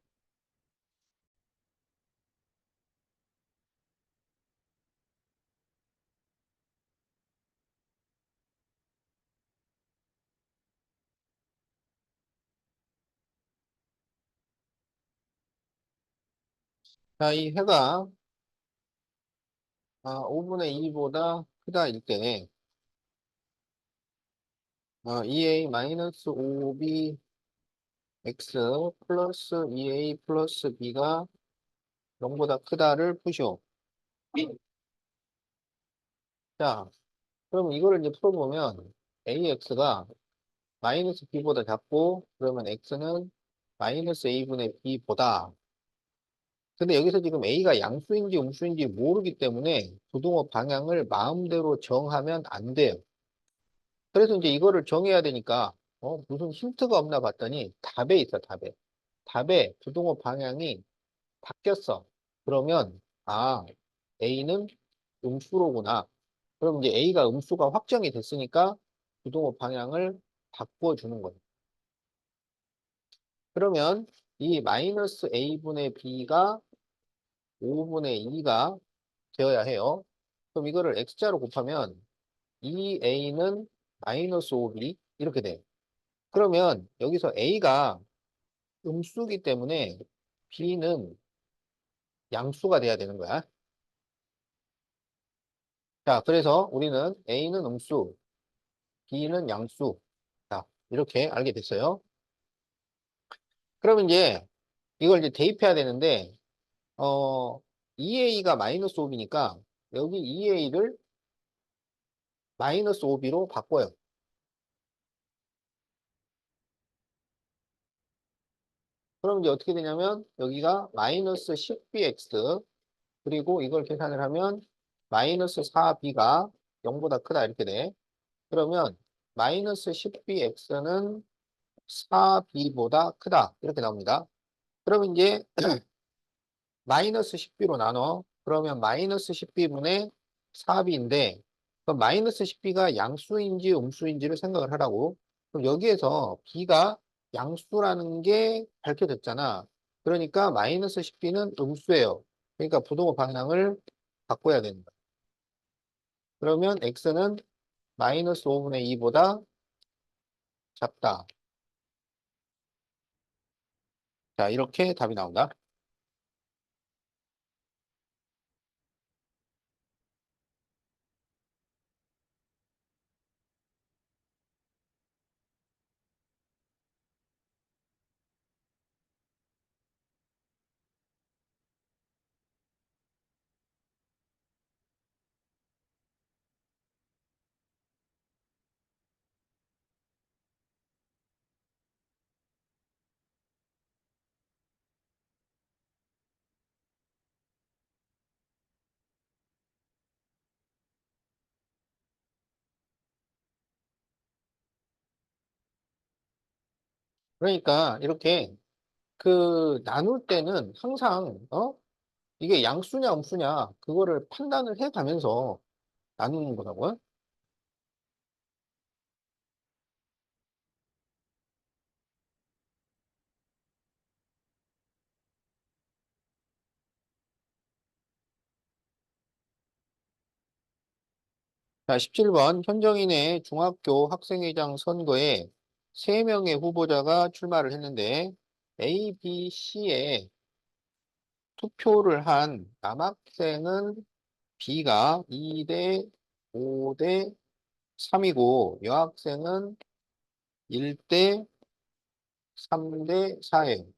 A: 자, 이 해가 5분의 2보다 크다 일 때, 2a 마이너스 5b x 플러스 2a 플러스 b가 0보다 크다를 푸시오. 자, 그럼 이거를 이제 풀어보면 ax가 마이너스 b보다 작고, 그러면 x는 마이너스 a분의 b보다. 근데 여기서 지금 a가 양수인지 음수인지 모르기 때문에 부동호 방향을 마음대로 정하면 안 돼요. 그래서 이제 이거를 정해야 되니까, 무슨 힌트가 없나 봤더니 답에 있어, 답에. 답에 부동호 방향이 바뀌었어. 그러면, A는 음수로구나. 그럼 이제 A가 음수가 확정이 됐으니까 부동호 방향을 바꿔주는 거예요. 그러면 이 마이너스 A분의 B가 5분의 2가 되어야 해요. 그럼 이거를 X자로 곱하면 2A는 마이너스 5B 이렇게 돼. 그러면 여기서 A가 음수기 때문에 B는 양수가 돼야 되는 거야. 자, 그래서 우리는 A는 음수, B는 양수. 자, 이렇게 알게 됐어요. 그러면 이제 이걸 이제 대입해야 되는데, 어, 2A가 마이너스 5B니까 여기 2A를 마이너스 5B로 바꿔요. 그럼 이제 어떻게 되냐면 여기가 마이너스 10BX 그리고 이걸 계산을 하면 마이너스 4B가 0보다 크다 이렇게 돼. 그러면 마이너스 10BX는 4B보다 크다 이렇게 나옵니다. 그럼 이제 마이너스 10b로 나눠. 그러면 마이너스 10b분의 4b인데, 그럼 마이너스 10b가 양수인지 음수인지를 생각을 하라고. 그럼 여기에서 b가 양수라는 게 밝혀졌잖아. 그러니까 마이너스 10b는 음수예요. 그러니까 부동호 방향을 바꿔야 된다. 그러면 x는 마이너스 5분의 2보다 작다. 자, 이렇게 답이 나온다. 그러니까 이렇게 나눌 때는 항상, 이게 양수냐 음수냐 그거를 판단을 해 가면서 나누는 거라고요. 자, 17번 현정인의 중학교 학생회장 선거에 3명의 후보자가 출마를 했는데 A, B, C에 투표를 한 남학생은 B가 2대 5대 3이고 여학생은 1대 3대 4예요.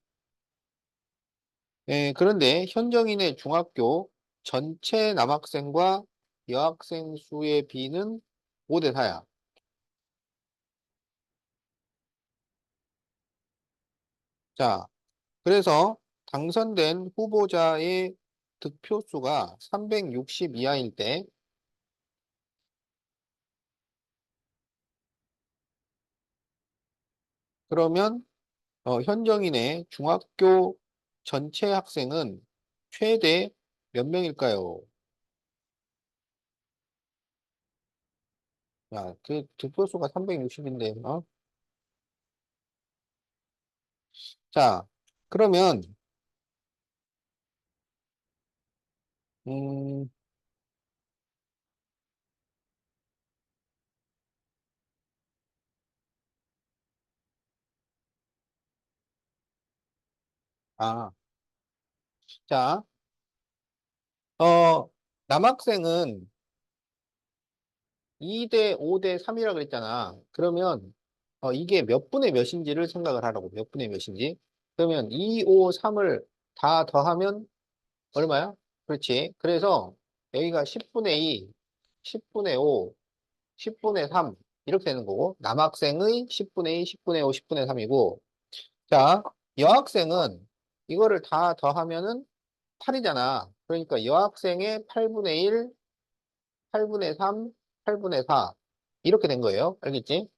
A: 예, 그런데 현정인의 중학교 전체 남학생과 여학생 수의 비는 5대 4야. 자, 그래서 당선된 후보자의 득표수가 360 이하일 때, 그러면 현정인의 중학교 전체 학생은 최대 몇 명일까요? 야, 그 득표수가 360인데, 자, 그러면, 음, 아, 자, 어, 남학생은 2대 5대 3이라 그랬잖아. 그러면, 이게 몇 분의 몇인지를 생각을 하라고, 몇 분의 몇인지. 그러면 2, 5, 3을 다 더하면 얼마야? 그렇지. 그래서 여기가 10분의 2, 10분의 5, 10분의 3 이렇게 되는 거고 남학생의 10분의 2, 10분의 5, 10분의 3이고 자 여학생은 이거를 다 더하면은 8이잖아. 그러니까 여학생의 8분의 1, 8분의 3, 8분의 4 이렇게 된 거예요. 알겠지?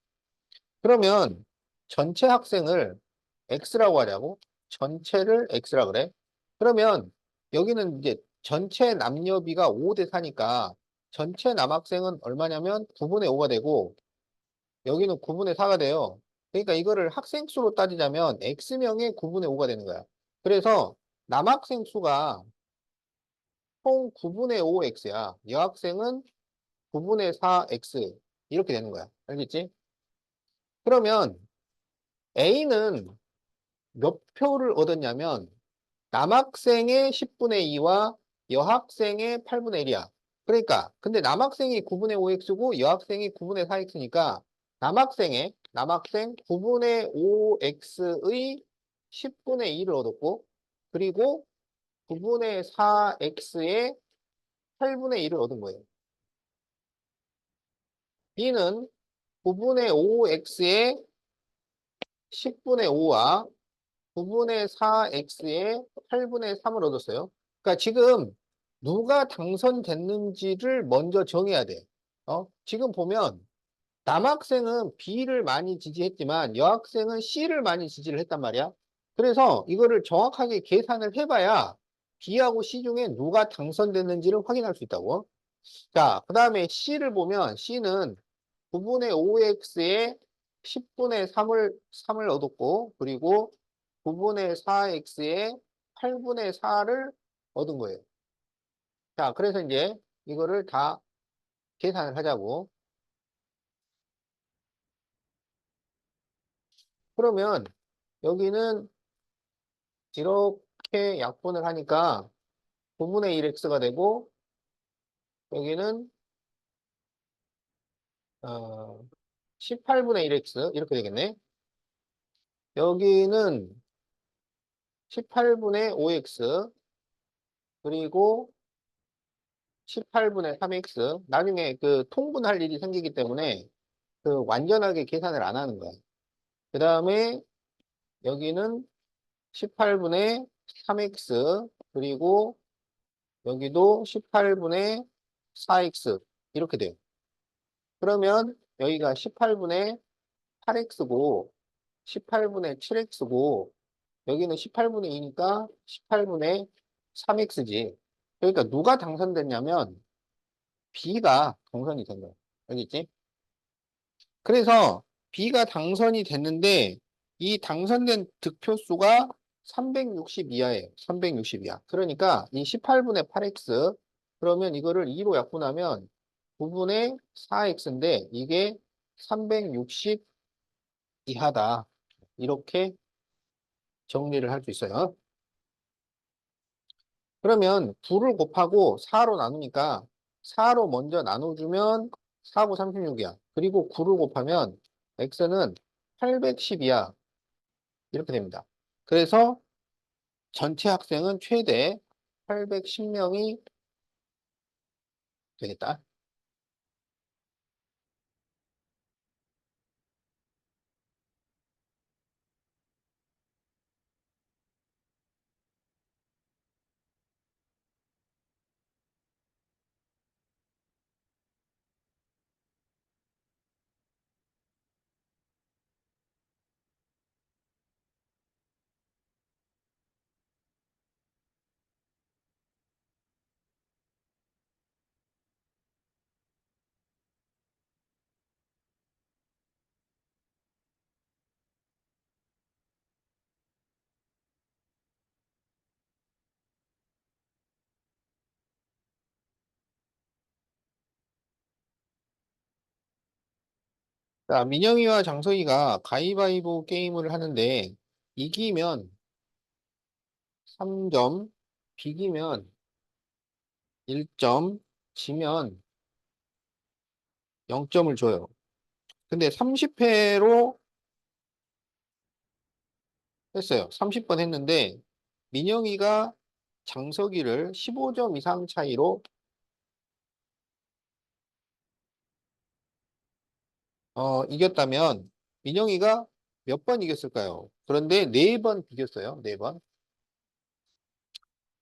A: 그러면 전체 학생을 x라고 하냐고? 전체를 x라 그래? 그러면 여기는 이제 전체 남녀비가 5대 4니까 전체 남학생은 얼마냐면 9분의 5가 되고 여기는 9분의 4가 돼요. 그러니까 이거를 학생 수로 따지자면 x명의 9분의 5가 되는 거야. 그래서 남학생 수가 총 9분의 5x야. 여학생은 9분의 4x 이렇게 되는 거야. 알겠지? 그러면 A는 몇 표를 얻었냐면 남학생의 10분의 2와 여학생의 8분의 1이야. 그러니까 근데 남학생이 9분의 5x고 여학생이 9분의 4x니까 남학생 9분의 5x의 10분의 2를 얻었고 그리고 9분의 4x의 8분의 1을 얻은 거예요. B는 9분의 5x의 10분의 5와 9분의 4x의 8분의 3을 얻었어요. 그러니까 지금 누가 당선됐는지를 먼저 정해야 돼. 지금 보면 남학생은 B를 많이 지지했지만 여학생은 C를 많이 지지를 했단 말이야. 그래서 이거를 정확하게 계산을 해봐야 B하고 C 중에 누가 당선됐는지를 확인할 수 있다고. 자, 그 다음에 C를 보면 C는 9분의 5x에 10분의 3을 얻었고, 그리고 9분의 4x에 8분의 4를 얻은 거예요. 자, 그래서 이제 이거를 다 계산을 하자고. 그러면 여기는 이렇게 약분을 하니까 9분의 1x가 되고, 여기는 18분의 1x 이렇게 되겠네. 여기는 18분의 5x 그리고 18분의 3x. 나중에 그 통분할 일이 생기기 때문에 그 완전하게 계산을 안 하는 거야. 그 다음에 여기는 18분의 3x 그리고 여기도 18분의 4x 이렇게 돼요. 그러면 여기가 18분의 8x고 18분의 7x고 여기는 18분의 2니까 18분의 3x지. 그러니까 누가 당선됐냐면 B가 당선이 된 거야. 알겠지? 그래서 B가 당선이 됐는데 이 당선된 득표수가 360 이하예요. 360 이하. 그러니까 이 18분의 8x 그러면 이거를 2로 약분하면 9분의 4x인데 이게 360 이하다. 이렇게 정리를 할 수 있어요. 그러면 9를 곱하고 4로 나누니까 4로 먼저 나눠주면 4, 9, 36이야. 그리고 9를 곱하면 x는 810이야. 이렇게 됩니다. 그래서 전체 학생은 최대 810명이 되겠다. 자, 민영이와 장석이가 가위바위보 게임을 하는데 이기면 3점, 비기면 1점, 지면 0점을 줘요. 근데 30회로 했어요. 30번 했는데 민영이가 장석이를 15점 이상 차이로 이겼다면 민영이가 몇 번 이겼을까요? 그런데 4번 비겼어요. 4번.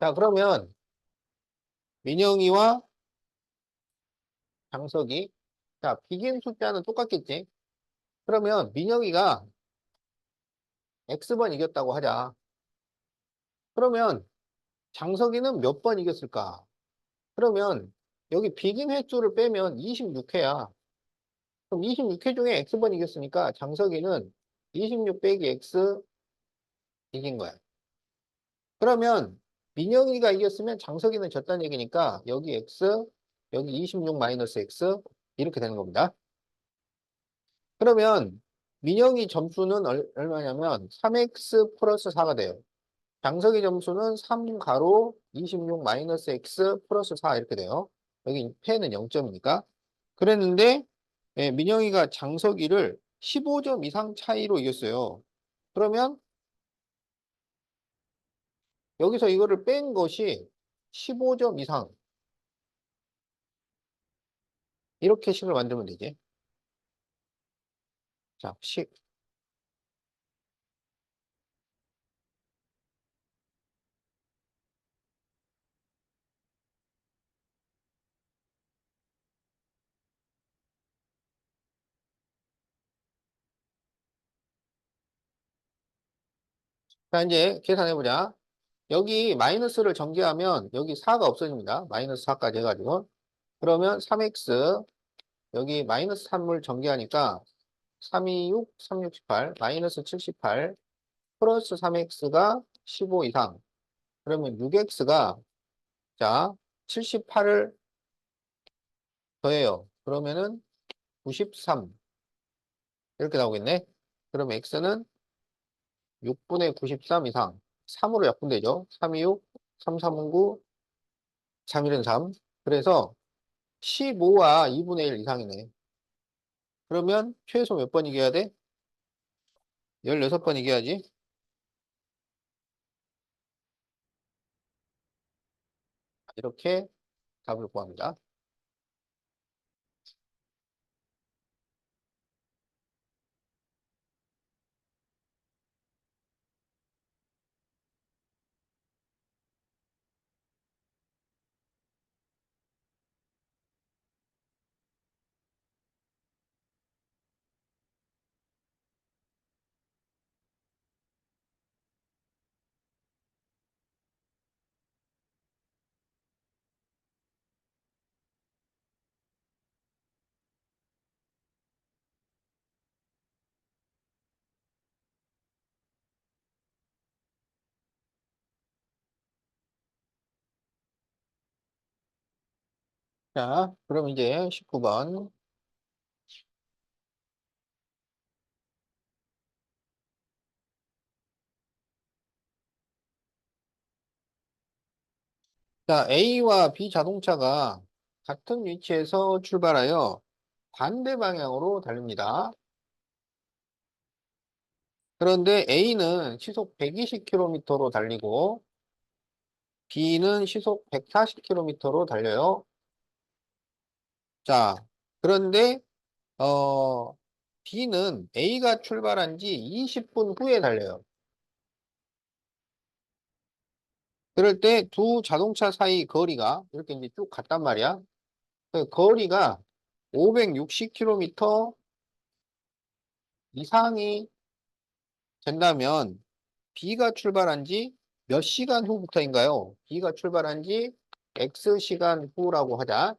A: 자, 그러면 민영이와 장석이 자, 비긴 숫자는 똑같겠지? 그러면 민영이가 X번 이겼다고 하자. 그러면 장석이는 몇 번 이겼을까? 그러면 여기 비긴 횟수를 빼면 26회야. 그럼 26회 중에 X번 이겼으니까 장석이는 26 빼기 X 이긴 거야. 그러면 민영이가 이겼으면 장석이는 졌다는 얘기니까 여기 X, 여기 26 마이너스 X 이렇게 되는 겁니다. 그러면 민영이 점수는 얼마냐면 3X 플러스 4가 돼요. 장석이 점수는 3 가로 26 마이너스 X 플러스 4 이렇게 돼요. 여기 패는 0점이니까. 그랬는데 민영이가 장석이를 15점 이상 차이로 이겼어요. 그러면 여기서 이거를 뺀 것이 15점 이상 이렇게 식을 만들면 되지. 자, 자, 이제 계산해보자. 여기 마이너스를 전개하면 여기 4가 없어집니다. 마이너스 4까지 해가지고. 그러면 3x 여기 마이너스 3을 전개하니까 326, 368, 마이너스 78, 플러스 3x가 15 이상. 그러면 6x가, 자, 78을 더해요. 그러면은 93. 이렇게 나오겠네. 그럼 x는 6분의 93 이상. 3으로 약분되죠. 326, 3, 3은 9, 3일은 3. 그래서 15와 2분의 1 이상이네. 그러면 최소 몇 번 이겨야 돼? 16번 이겨야지. 이렇게 답을 구합니다. 자, 그럼 이제 19번. 자, A와 B 자동차가 같은 위치에서 출발하여 반대 방향으로 달립니다. 그런데 A는 시속 120km로 달리고 B는 시속 140km로 달려요. 자, 그런데 B는 A가 출발한 지 20분 후에 달려요. 그럴 때 두 자동차 사이 거리가 이렇게 이제 쭉 갔단 말이야. 그 거리가 560km 이상이 된다면 B가 출발한 지 몇 시간 후부터인가요? B가 출발한 지 X시간 후라고 하자.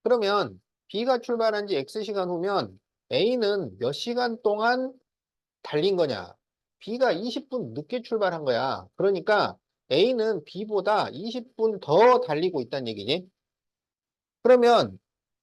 A: 그러면 B가 출발한 지 X시간 후면 A는 몇 시간 동안 달린 거냐? B가 20분 늦게 출발한 거야. 그러니까 A는 B보다 20분 더 달리고 있다는 얘기지. 그러면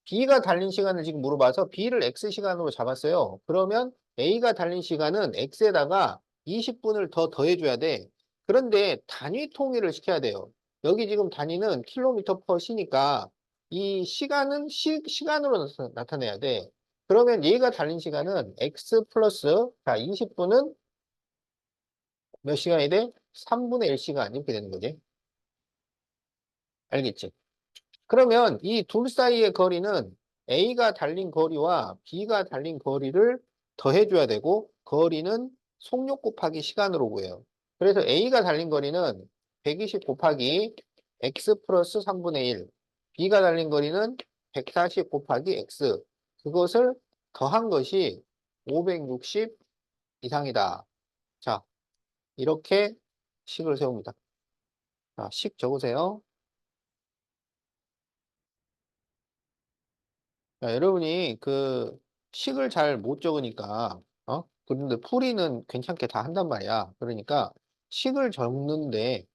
A: B가 달린 시간을 지금 물어봐서 B를 X시간으로 잡았어요. 그러면 A가 달린 시간은 X에다가 20분을 더 더해줘야 돼. 그런데 단위 통일을 시켜야 돼요. 여기 지금 단위는 킬로미터 퍼 시니까 이 시간은 시간으로 나타내야 돼. 그러면 얘가 달린 시간은 X 플러스, 자, 20분은 몇 시간이 돼? 3분의 1시간 이렇게 되는 거지. 알겠지? 그러면 이 둘 사이의 거리는 A가 달린 거리와 B가 달린 거리를 더해줘야 되고, 거리는 속력 곱하기 시간으로 구해요. 그래서 A가 달린 거리는 120 곱하기 X 플러스 3분의 1, B가 달린 거리는 140 곱하기 X, 그것을 더한 것이 560 이상이다. 자, 이렇게 식을 세웁니다. 자, 식 적으세요. 야, 여러분이 그 식을 잘 못 적으니까 그런데 풀이는 괜찮게 다 한단 말이야. 그러니까 식을 적는데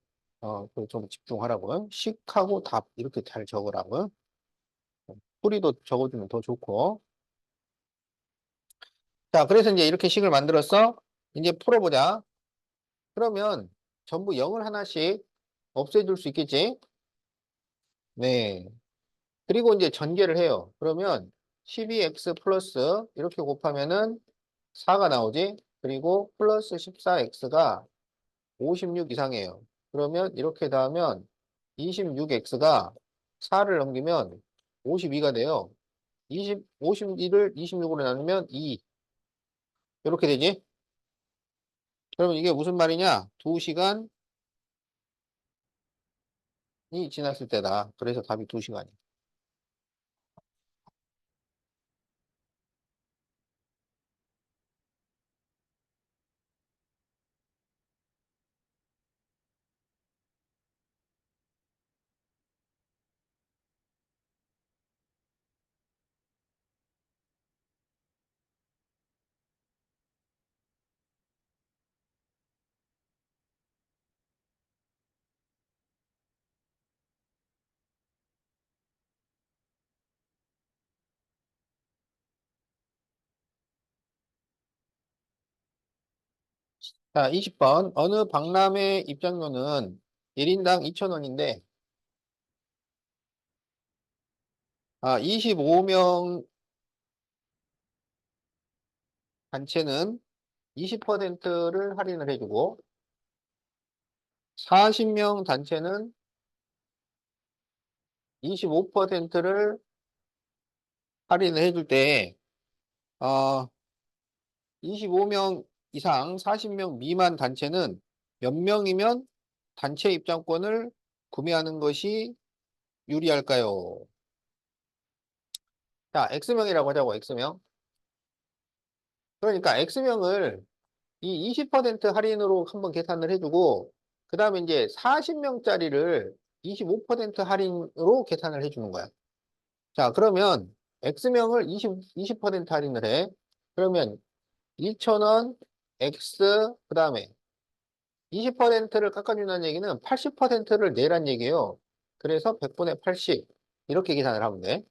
A: 그좀 집중하라고요. 식하고 답 이렇게 잘 적으라고요. 풀이도 적어주면 더 좋고. 자, 그래서 이제 이렇게 식을 만들었어. 이제 풀어보자. 그러면 전부 0을 하나씩 없애줄 수 있겠지? 네. 그리고 이제 전개를 해요. 그러면 12x 플러스 이렇게 곱하면은 4가 나오지? 그리고 플러스 14x가 56 이상이에요. 그러면 이렇게 더하면 26x가 4를 넘기면 52가 돼요. 52를 26으로 나누면 2. 이렇게 되지? 그러면 이게 무슨 말이냐? 2시간이 지났을 때다. 그래서 답이 2시간이야. 자, 20번. 어느 박람회 입장료는 1인당 2,000원인데, 25명 단체는 20%를 할인을 해주고, 40명 단체는 25%를 할인을 해줄 때, 어, 25명 이상 40명 미만 단체는 몇 명이면 단체 입장권을 구매하는 것이 유리할까요? 자, X명이라고 하자고, X명. 그러니까 X명을 이 20% 할인으로 한번 계산을 해주고, 그 다음에 이제 40명짜리를 25% 할인으로 계산을 해주는 거야. 자, 그러면 X명을 20% 할인을 해. 그러면 2,000원, X, 그 다음에 20%를 깎아준다는 얘기는 80%를 내란 얘기예요. 그래서 100분의 80. 이렇게 계산을 하면 돼.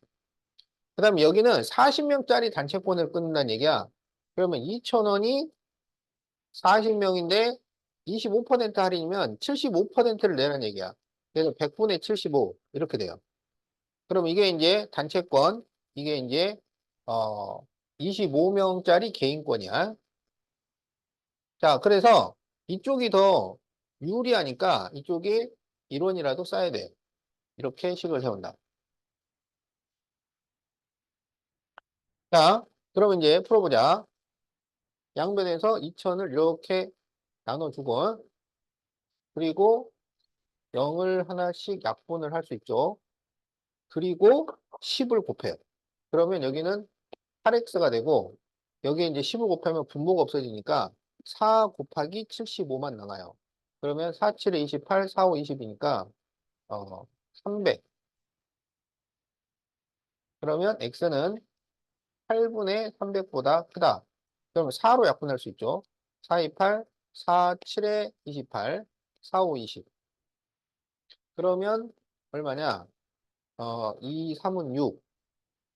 A: 그 다음에 여기는 40명짜리 단체권을 끊는다는 얘기야. 그러면 2,000원이 40명인데 25% 할인이면 75%를 내라는 얘기야. 그래서 100분의 75 이렇게 돼요. 그럼 이게 이제 단체권 이게 이제, 어, 25명짜리 개인권이야. 자, 그래서 이쪽이 더 유리하니까 이쪽이 1원이라도 써야 돼. 이렇게 식을 세운다. 자, 그러면 이제 풀어보자. 양변에서 2천을 이렇게 나눠주고, 그리고 0을 하나씩 약분을 할 수 있죠. 그리고 10을 곱해요. 그러면 여기는 8x가 되고, 여기에 이제 10을 곱하면 분모가 없어지니까 4 곱하기 75만 남아요. 그러면 4, 7에 28, 4, 5, 20이니까, 300. 그러면 x는 8분의 300보다 크다. 그러면 4로 약분할 수 있죠. 4, 2, 8, 4, 7에 28, 4, 5, 20. 그러면 얼마냐? 2, 3은 6,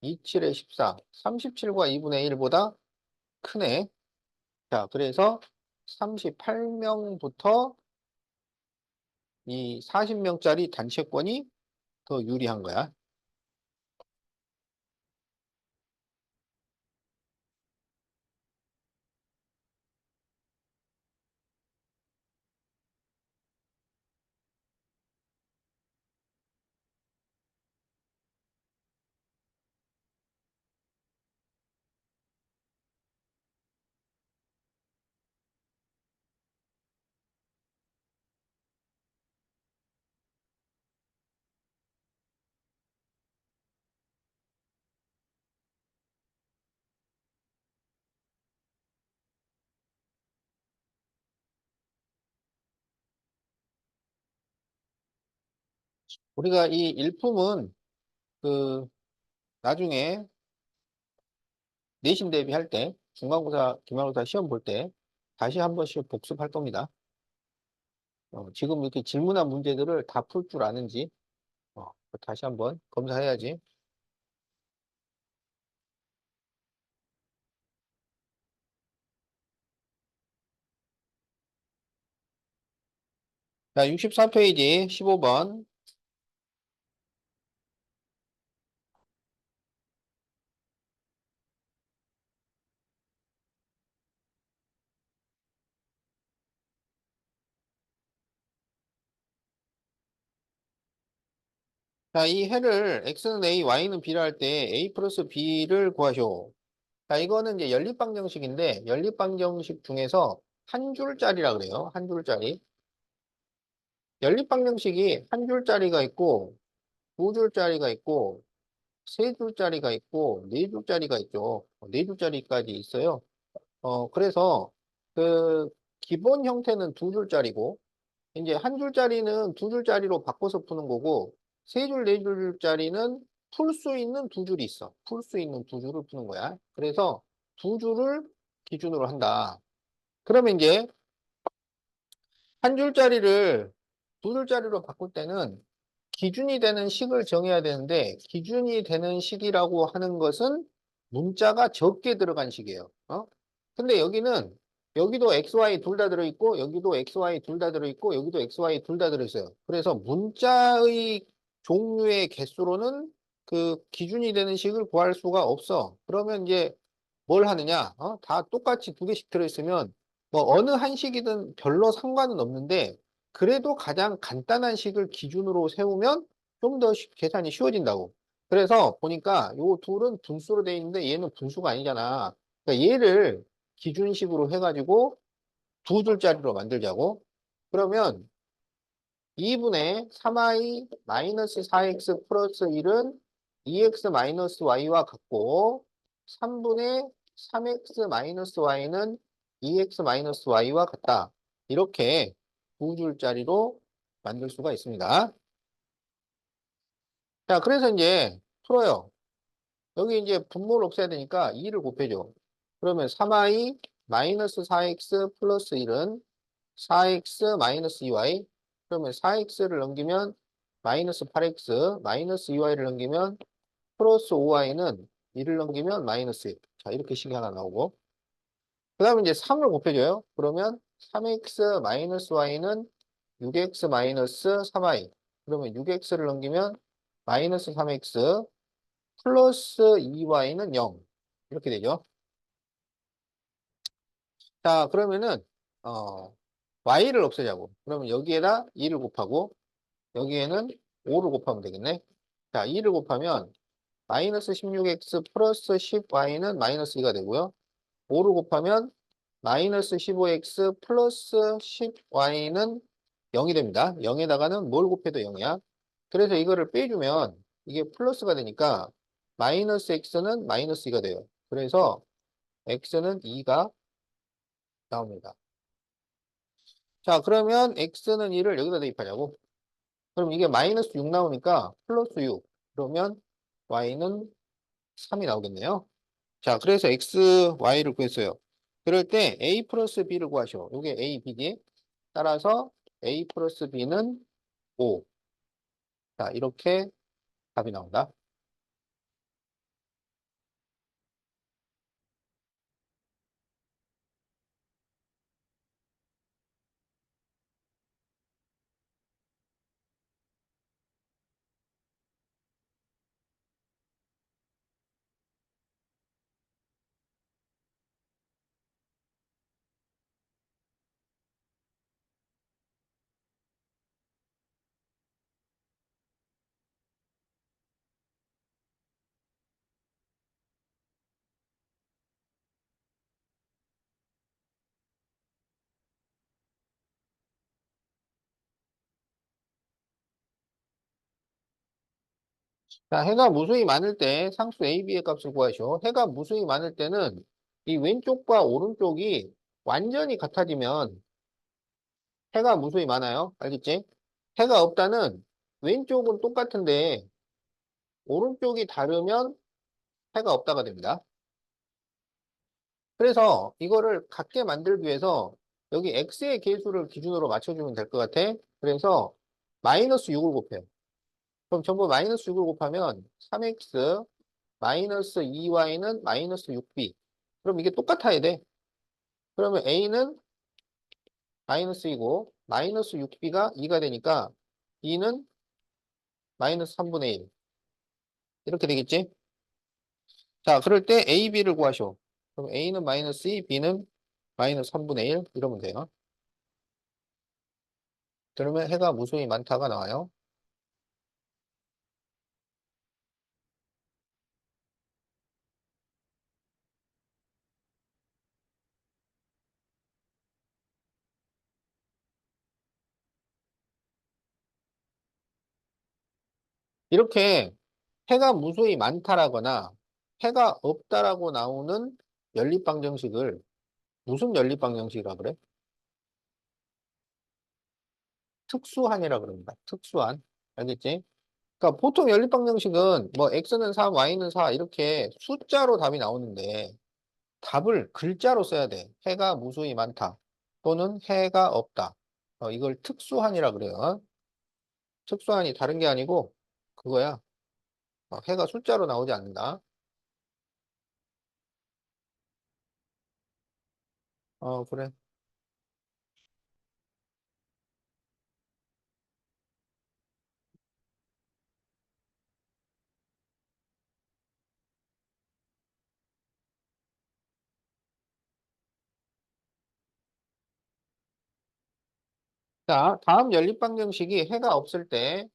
A: 2, 7에 14, 37과 2분의 1보다 크네. 자, 그래서 38명부터 이 40명짜리 단체권이 더 유리한 거야. 우리가 이 일품은 그 나중에 내신 대비할 때, 중간고사, 기말고사 시험 볼 때 다시 한 번씩 복습할 겁니다. 지금 이렇게 질문한 문제들을 다 풀 줄 아는지 다시 한번 검사해야지. 자, 64페이지 15번. 자, 이 해를 x는 a, y는 b를 할 때 a 플러스 b를 구하시오. 자, 이거는 이제 연립방정식인데 연립방정식 중에서 한 줄짜리라 그래요. 한 줄짜리. 연립방정식이 한 줄짜리가 있고 두 줄짜리가 있고 세 줄짜리가 있고 네 줄짜리가 있죠. 네 줄짜리까지 있어요. 그래서 그 기본 형태는 두 줄짜리고 이제 한 줄짜리는 두 줄짜리로 바꿔서 푸는 거고 세 줄, 네 줄짜리는 풀 수 있는 두 줄이 있어. 풀 수 있는 두 줄을 푸는 거야. 그래서 두 줄을 기준으로 한다. 그러면 이제 한 줄짜리를 두 줄짜리로 바꿀 때는 기준이 되는 식을 정해야 되는데 기준이 되는 식이라고 하는 것은 문자가 적게 들어간 식이에요. 근데 여기도 XY 둘 다 들어있고 여기도 XY 둘 다 들어있고 여기도 XY 둘 다 들어있어요. 그래서 문자의 종류의 개수로는 그 기준이 되는 식을 구할 수가 없어. 그러면 이제 뭘 하느냐? 다 똑같이 두 개씩 들어있으면 뭐 어느 한식이든 별로 상관은 없는데 그래도 가장 간단한 식을 기준으로 세우면 좀 더 계산이 쉬워진다고. 그래서 보니까 요 둘은 분수로 돼 있는데 얘는 분수가 아니잖아. 그러니까 얘를 기준식으로 해가지고 두 줄짜리로 만들자고. 그러면 2분의 3i 마이너스 4x 플러스 1은 2x 마이너스 y와 같고 3분의 3x 마이너스 y는 2x 마이너스 y와 같다. 이렇게 두 줄짜리로 만들 수가 있습니다. 자, 그래서 이제 풀어요. 여기 이제 분모를 없애야 되니까 2를 곱해줘. 그러면 3i 마이너스 4x 플러스 1은 4x 마이너스 2y. 그러면 4x를 넘기면 마이너스 8x, 마이너스 2y를 넘기면 플러스 5y는 2를 넘기면 마이너스 1. 자, 이렇게 식이 하나 나오고. 그 다음에 이제 3을 곱해줘요. 그러면 3x 마이너스 y는 6x 마이너스 3y. 그러면 6x를 넘기면 마이너스 3x, 플러스 2y는 0. 이렇게 되죠. 자, 그러면은, y를 없애자고. 그러면 여기에다 2를 곱하고, 여기에는 5를 곱하면 되겠네. 자, 2를 곱하면, 마이너스 16x 플러스 10y는 마이너스 2가 되고요. 5를 곱하면, 마이너스 15x 플러스 10y는 0이 됩니다. 0에다가는 뭘 곱해도 0이야. 그래서 이거를 빼주면, 이게 플러스가 되니까, 마이너스 x는 마이너스 2가 돼요. 그래서, x는 2가 나옵니다. 자, 그러면 x는 2를 여기다 대입하자고. 그럼 이게 마이너스 6 나오니까 플러스 6. 그러면 y는 3이 나오겠네요. 자, 그래서 x, y를 구했어요. 그럴 때 a 플러스 b를 구하셔. 이게 a, b지. 따라서 a 플러스 b는 5. 자, 이렇게 답이 나온다. 자, 해가 무수히 많을 때 상수 a, b의 값을 구하시오. 해가 무수히 많을 때는 이 왼쪽과 오른쪽이 완전히 같아지면 해가 무수히 많아요. 알겠지? 해가 없다는 왼쪽은 똑같은데 오른쪽이 다르면 해가 없다가 됩니다. 그래서 이거를 같게 만들기 위해서 여기 x의 계수를 기준으로 맞춰주면 될 것 같아. 그래서 마이너스 6을 곱해요. 그럼 전부 마이너스 6을 곱하면 3x 마이너스 2y는 마이너스 6b. 그럼 이게 똑같아야 돼. 그러면 a는 마이너스 2고 마이너스 6b가 2가 되니까 b는 마이너스 3분의 1. 이렇게 되겠지? 자, 그럴 때 a, b를 구하시오. 그럼 a는 마이너스 2, b는 마이너스 3분의 1 이러면 돼요. 그러면 해가 무수히 많다가 나와요. 이렇게 해가 무수히 많다라거나 해가 없다라고 나오는 연립방정식을 무슨 연립방정식이라 그래? 특수한이라 그럽니다. 특수한. 알겠지? 그러니까 보통 연립방정식은 뭐 x는 3, y는 4 이렇게 숫자로 답이 나오는데 답을 글자로 써야 돼. 해가 무수히 많다. 또는 해가 없다. 이걸 특수한이라 그래요. 특수한이 다른 게 아니고 그거야. 해가 숫자로 나오지 않는다. 그래. 자, 다음 연립방정식이 해가 없을 때,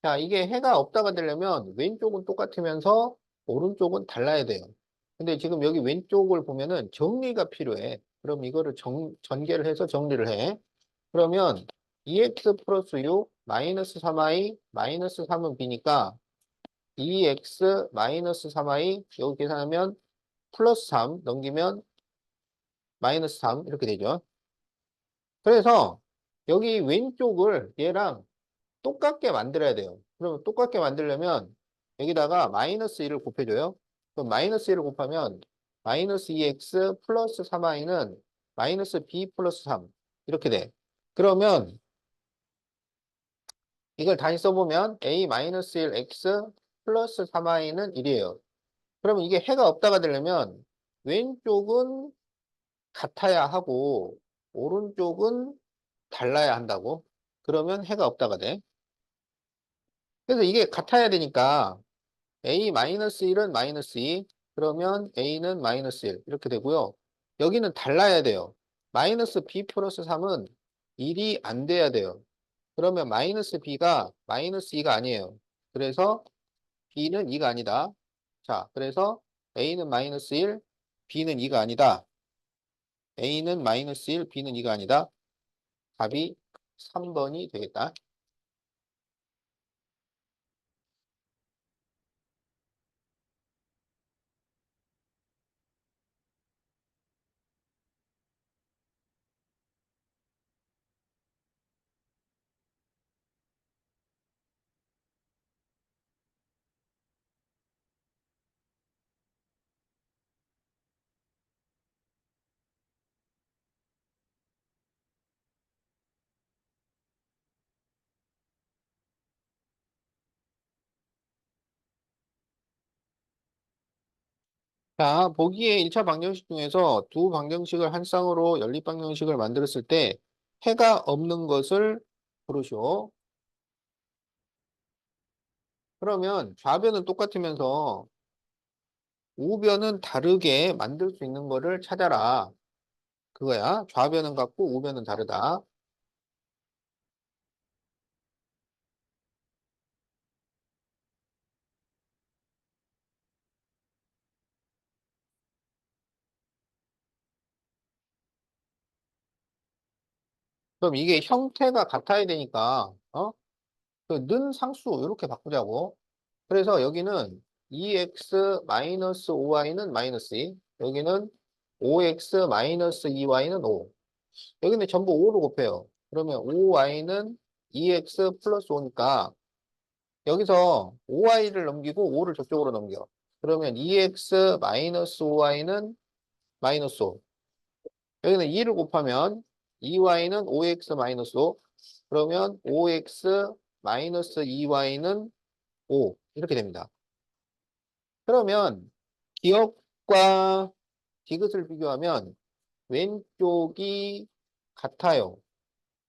A: 자, 이게 해가 없다가 되려면 왼쪽은 똑같으면서 오른쪽은 달라야 돼요. 근데 지금 여기 왼쪽을 보면은 정리가 필요해. 그럼 이거를 전개를 해서 정리를 해. 그러면 2x 플러스 6 마이너스 3y 마이너스 3은 b니까 2x 마이너스 3y 여기 계산하면 플러스 3 넘기면 마이너스 3 이렇게 되죠. 그래서 여기 왼쪽을 얘랑 똑같게 만들어야 돼요. 그러면 똑같게 만들려면 여기다가 마이너스 1을 곱해줘요. 그럼 마이너스 1을 곱하면 마이너스 2x 플러스 3y는 마이너스 b 플러스 3 이렇게 돼. 그러면 이걸 다시 써보면 a 마이너스 1x 플러스 3y는 1이에요. 그러면 이게 해가 없다가 되려면 왼쪽은 같아야 하고 오른쪽은 달라야 한다고. 그러면 해가 없다가 돼. 그래서 이게 같아야 되니까 A-1은 마이너스 2. 그러면 A는 마이너스 1. 이렇게 되고요. 여기는 달라야 돼요. 마이너스 B 플러스 3은 1이 안 돼야 돼요. 그러면 마이너스 B가 마이너스 2가 아니에요. 그래서 B는 2가 아니다. 자, 그래서 A는 마이너스 1, B는 2가 아니다. A는 마이너스 1, B는 2가 아니다. 답이 3번이 되겠다. 자, 보기의 1차 방정식 중에서 두 방정식을 한 쌍으로 연립 방정식을 만들었을 때 해가 없는 것을 고르시오. 그러면 좌변은 똑같으면서 우변은 다르게 만들 수 있는 거를 찾아라. 그거야. 좌변은 같고 우변은 다르다. 그럼 이게 형태가 같아야 되니까 그 는 상수 이렇게 바꾸자고. 그래서 여기는 2x-5y는 마이너스 2. 여기는 5x-2y는 5. 여기는 전부 5로 곱해요. 그러면 5y는 2x 플러스 5니까 여기서 5y를 넘기고 5를 저쪽으로 넘겨. 그러면 2x 마이너스 5y는 마이너스 5. 여기는 2를 곱하면 2y는 5x 마이너스 5. 그러면 5x 마이너스 2y는 5. 이렇게 됩니다. 그러면 기억과 디귿을 비교하면 왼쪽이 같아요.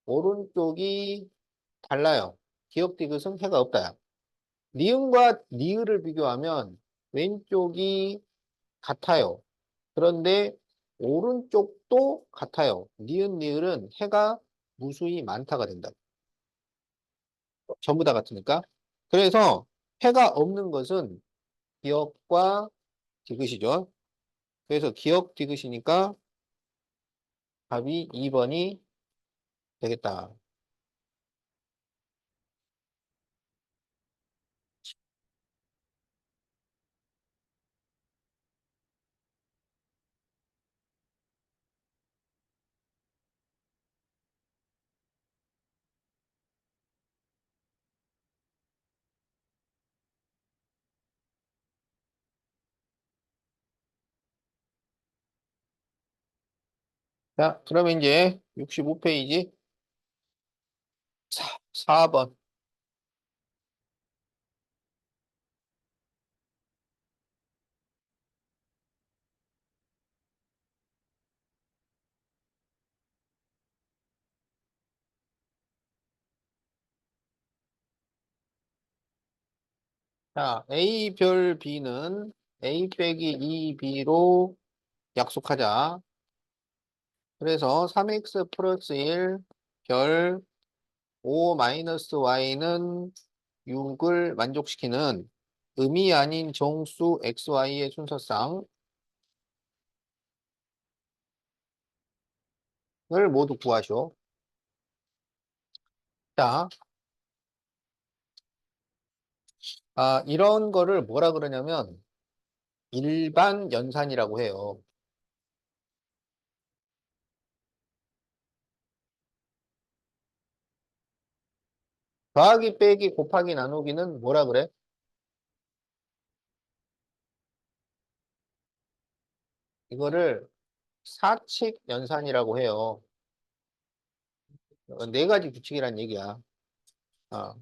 A: 오른쪽이 달라요. 기억 디귿은 해가 없다야. 니은과 니을을 비교하면 왼쪽이 같아요. 그런데 오른쪽도 같아요. 니은, 니을은 해가 무수히 많다가 된다. 전부 다 같으니까. 그래서 해가 없는 것은 기억과 디귿이죠. 그래서 기억 디귿이니까 답이 2번이 되겠다. 자, 그러면 이제 65페이지 4번. 자, A 별 B는 A 빼기 2B로 약속하자. 그래서 3x 플러스 1 별 5 마이너스 y는 6을 만족시키는 음이 아닌 정수 xy의 순서쌍을 모두 구하시오. 자, 이런 거를 뭐라 그러냐면 일반 연산이라고 해요. 더하기 빼기 곱하기 나누기는 뭐라 그래? 이거를 사칙 연산이라고 해요. 네 가지 규칙이란 얘기야. 어.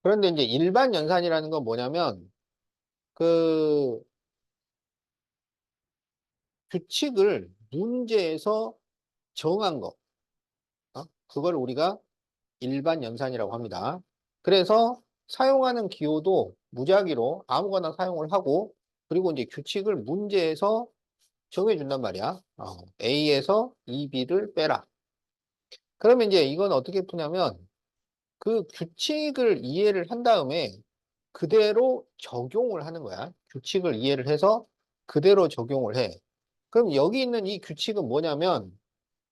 A: 그런데 이제 일반 연산이라는 건 뭐냐면 그 규칙을 문제에서 정한 거. 그걸 우리가 일반 연산이라고 합니다. 그래서 사용하는 기호도 무작위로 아무거나 사용을 하고 그리고 이제 규칙을 문제에서 정해준단 말이야. A에서 2B를 빼라. 그러면 이제 이건 어떻게 푸냐면 그 규칙을 이해를 한 다음에 그대로 적용을 하는 거야. 규칙을 이해를 해서 그대로 적용을 해. 그럼 여기 있는 이 규칙은 뭐냐면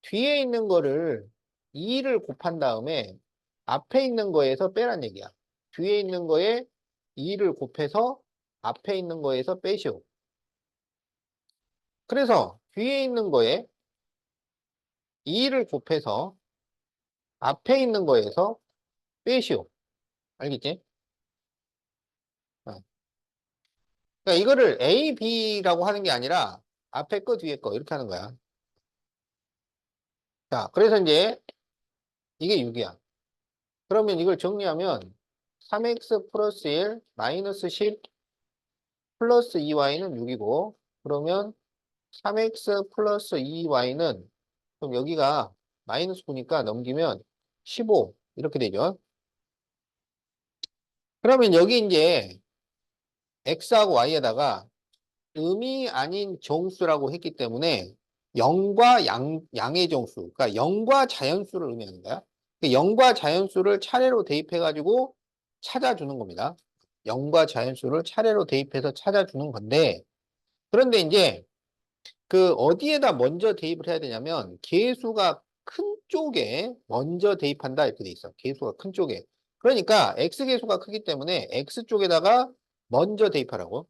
A: 뒤에 있는 거를 2를 곱한 다음에 앞에 있는 거에서 빼란 얘기야. 뒤에 있는 거에 2를 곱해서 앞에 있는 거에서 빼시오. 그래서 뒤에 있는 거에 2를 곱해서 앞에 있는 거에서 빼시오. 알겠지? 어. 그러니까 이거를 A, B라고 하는 게 아니라 앞에 거, 뒤에 거 이렇게 하는 거야. 자, 그래서 이제 이게 6이야. 그러면 이걸 정리하면 3x 플러스 1 마이너스 10 플러스 2y는 6이고 그러면 3x 플러스 2y는 그럼 여기가 마이너스 9니까 넘기면 15 이렇게 되죠. 그러면 여기 이제 x하고 y에다가 음이 아닌 정수라고 했기 때문에 0과 양의 정수, 그러니까 0과 자연수를 의미하는 거야. 0과 자연수를 차례로 대입해가지고 찾아주는 겁니다. 0과 자연수를 차례로 대입해서 찾아주는 건데, 그런데 이제 그 어디에다 먼저 대입을 해야 되냐면, 계수가 큰 쪽에 먼저 대입한다 이렇게 돼 있어. 계수가 큰 쪽에. 그러니까 x계수가 크기 때문에 x 쪽에다가 먼저 대입하라고.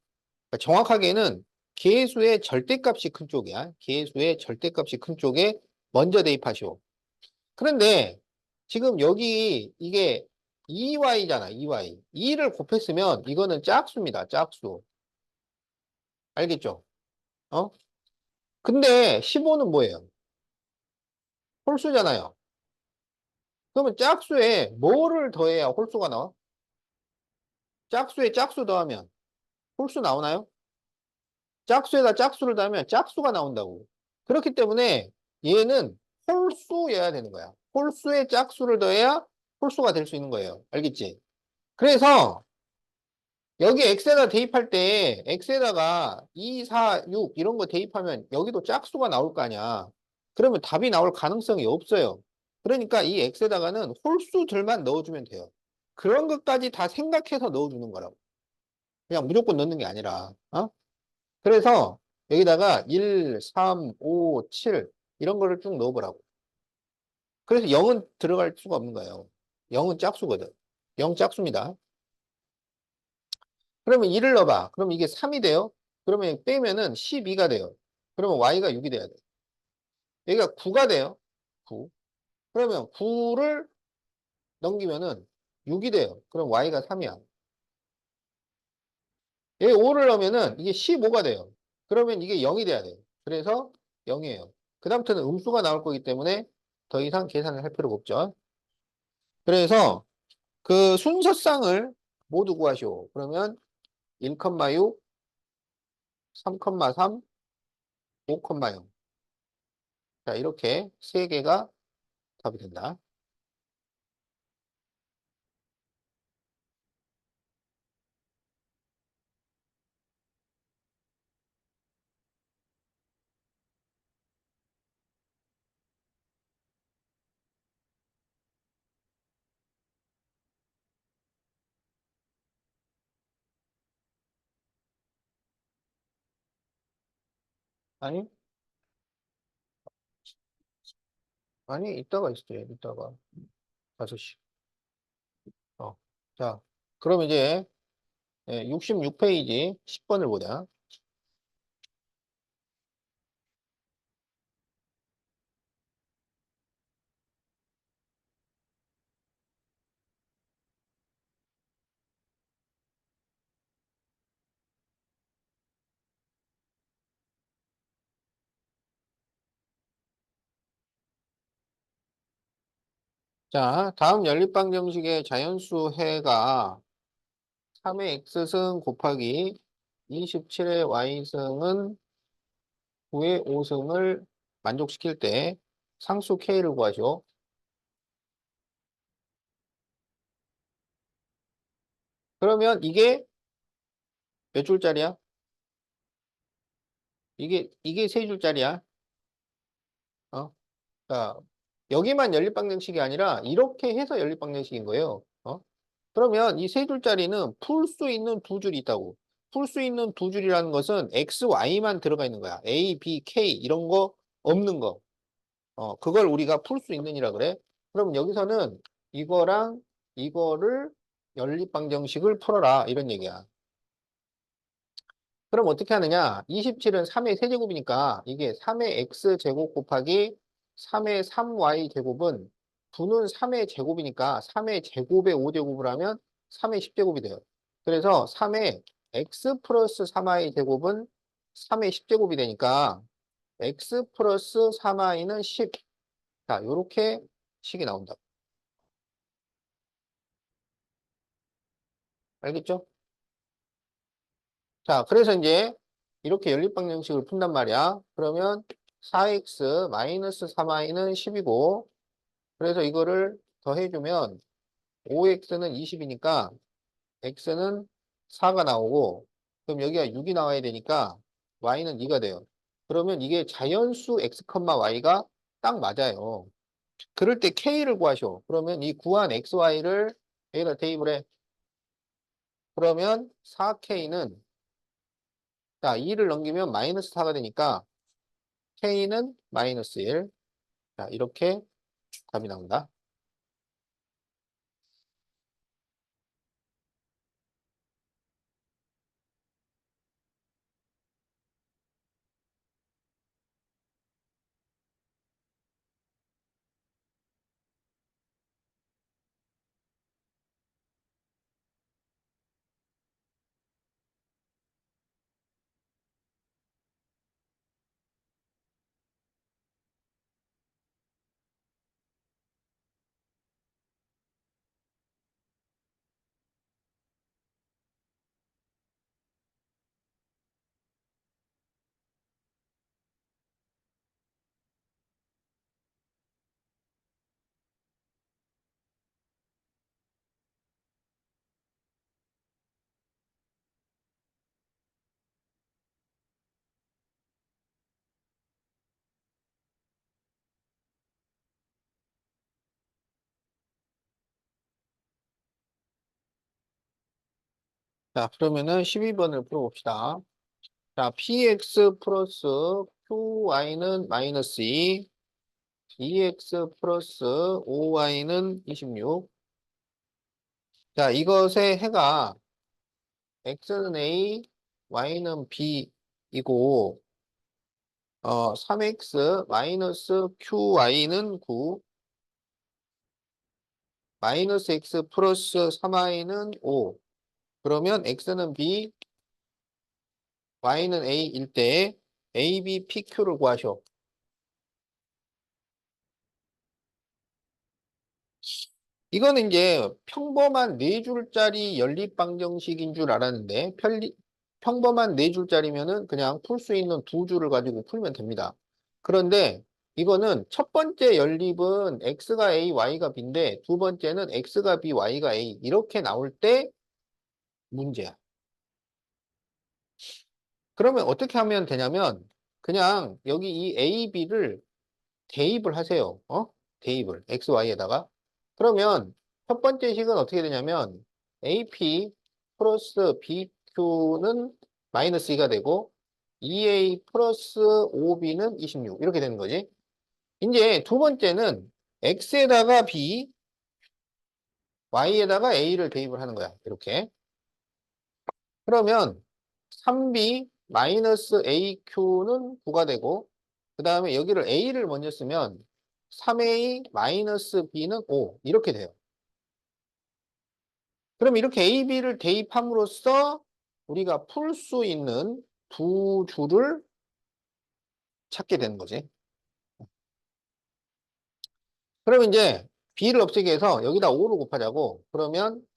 A: 그러니까 정확하게는 계수의 절대값이 큰 쪽이야. 계수의 절대값이 큰 쪽에 먼저 대입하시오. 그런데 지금 여기 이게 2y잖아, 2y. 2를 곱했으면 이거는 짝수입니다, 짝수. 알겠죠? 어? 근데 15는 뭐예요? 홀수잖아요. 그러면 짝수에 뭐를 더해야 홀수가 나와? 짝수에 짝수 더하면 홀수 나오나요? 짝수에다 짝수를 더하면 짝수가 나온다고. 그렇기 때문에 얘는 홀수여야 되는 거야. 홀수에 짝수를 더해야 홀수가 될 수 있는 거예요. 알겠지? 그래서 여기 x에다 대입할 때 x에다가 2, 4, 6 이런 거 대입하면 여기도 짝수가 나올 거 아니야. 그러면 답이 나올 가능성이 없어요. 그러니까 이 x에다가는 홀수들만 넣어주면 돼요. 그런 것까지 다 생각해서 넣어주는 거라고. 그냥 무조건 넣는 게 아니라. 어? 그래서 여기다가 1, 3, 5, 7 이런 거를 쭉 넣어보라고. 그래서 0은 들어갈 수가 없는 거예요. 0은 짝수거든. 0 짝수입니다. 그러면 1을 넣어봐. 그럼 이게 3이 돼요. 그러면 빼면은 12가 돼요. 그러면 y가 6이 돼야 돼. 여기가 9가 돼요. 9. 그러면 9를 넘기면은 6이 돼요. 그럼 y가 3이야. 여기 5를 넣으면은 이게 15가 돼요. 그러면 이게 0이 돼야 돼요. 그래서 0이에요. 그 다음부터는 음수가 나올 거기 때문에 더 이상 계산을 할 필요가 없죠. 그래서 그 순서쌍을 모두 구하시오. 그러면 1,6, 3,3, 5,0. 자, 이렇게 세 개가 답이 된다. 아니, 아니, 이따가 있어요. 이따가 5시. 어. 자, 그럼 이제 66페이지 10번을 보자. 자, 다음 연립방정식의 자연수 해가 3의 x승 곱하기 27의 y승은 9의 5승을 만족시킬 때 상수 k를 구하시오. 그러면 이게 몇 줄짜리야? 이게 세 줄짜리야. 어? 자, 여기만 연립방정식이 아니라 이렇게 해서 연립방정식인 거예요. 그러면 이 세 줄짜리는 풀 수 있는 두 줄이 있다고. 풀 수 있는 두 줄이라는 것은 X, Y만 들어가 있는 거야. A, B, K 이런 거 없는 거. 그걸 우리가 풀 수 있는이라 그래. 그럼 여기서는 이거랑 이거를 연립방정식을 풀어라 이런 얘기야. 그럼 어떻게 하느냐? 27은 3의 세제곱이니까 이게 3의 x제곱 곱하기 3의 3y 제곱은 9는 3의 제곱이니까 3의 제곱에 5제곱을 하면 3의 10제곱이 돼요. 그래서 3의 x 플러스 3y 제곱은 3의 10제곱이 되니까 x 플러스 3y는 10. 자, 요렇게 식이 나온다. 알겠죠? 자, 그래서 이제 이렇게 연립방정식을 푼단 말이야. 그러면 4x 마이너스 3y는 10이고, 그래서 이거를 더해주면 5x는 20이니까 x는 4가 나오고, 그럼 여기가 6이 나와야 되니까 y는 2가 돼요. 그러면 이게 자연수 x, y가 딱 맞아요. 그럴 때 k를 구하셔. 그러면 이 구한 xy를 여기다 대입을 해. 그러면 4k는 자, 2를 넘기면 마이너스 4가 되니까 K는 마이너스 1. 자, 이렇게 답이 나온다. 자, 그러면은 12번을 풀어봅시다. 자, px 플러스 qy는 마이너스 2, 2x 플러스 5y는 26. 자, 이것의 해가 x는 a, y는 b이고, 3x 마이너스 qy는 9, 마이너스 x 플러스 3y는 5. 그러면 x는 b, y는 a일 때 a, b, p, q를 구하셔. 이거는 이제 평범한 네 줄짜리 연립방정식인 줄 알았는데 평범한 네 줄짜리면은 그냥 풀 수 있는 두 줄을 가지고 풀면 됩니다. 그런데 이거는 첫 번째 연립은 x가 a, y가 b인데 두 번째는 x가 b, y가 a 이렇게 나올 때 문제야. 그러면 어떻게 하면 되냐면 그냥 여기 이 a, b를 대입을 하세요. 대입을 x, y에다가. 그러면 첫 번째 식은 어떻게 되냐면 AP 플러스 BQ는 마이너스 2가 되고 2A 플러스 5B는 26 이렇게 되는 거지. 이제 두 번째는 X에다가 B, Y에다가 A를 대입을 하는 거야. 이렇게. 그러면 3B 마이너스 AQ는 9가 되고 그 다음에 여기를 A를 먼저 쓰면 3A 마이너스 B는 5 이렇게 돼요. 그럼 이렇게 A, B를 대입함으로써 우리가 풀 수 있는 두 줄을 찾게 되는 거지. 그럼 이제 B를 없애기 위해서 여기다 5를 곱하자고. 그러면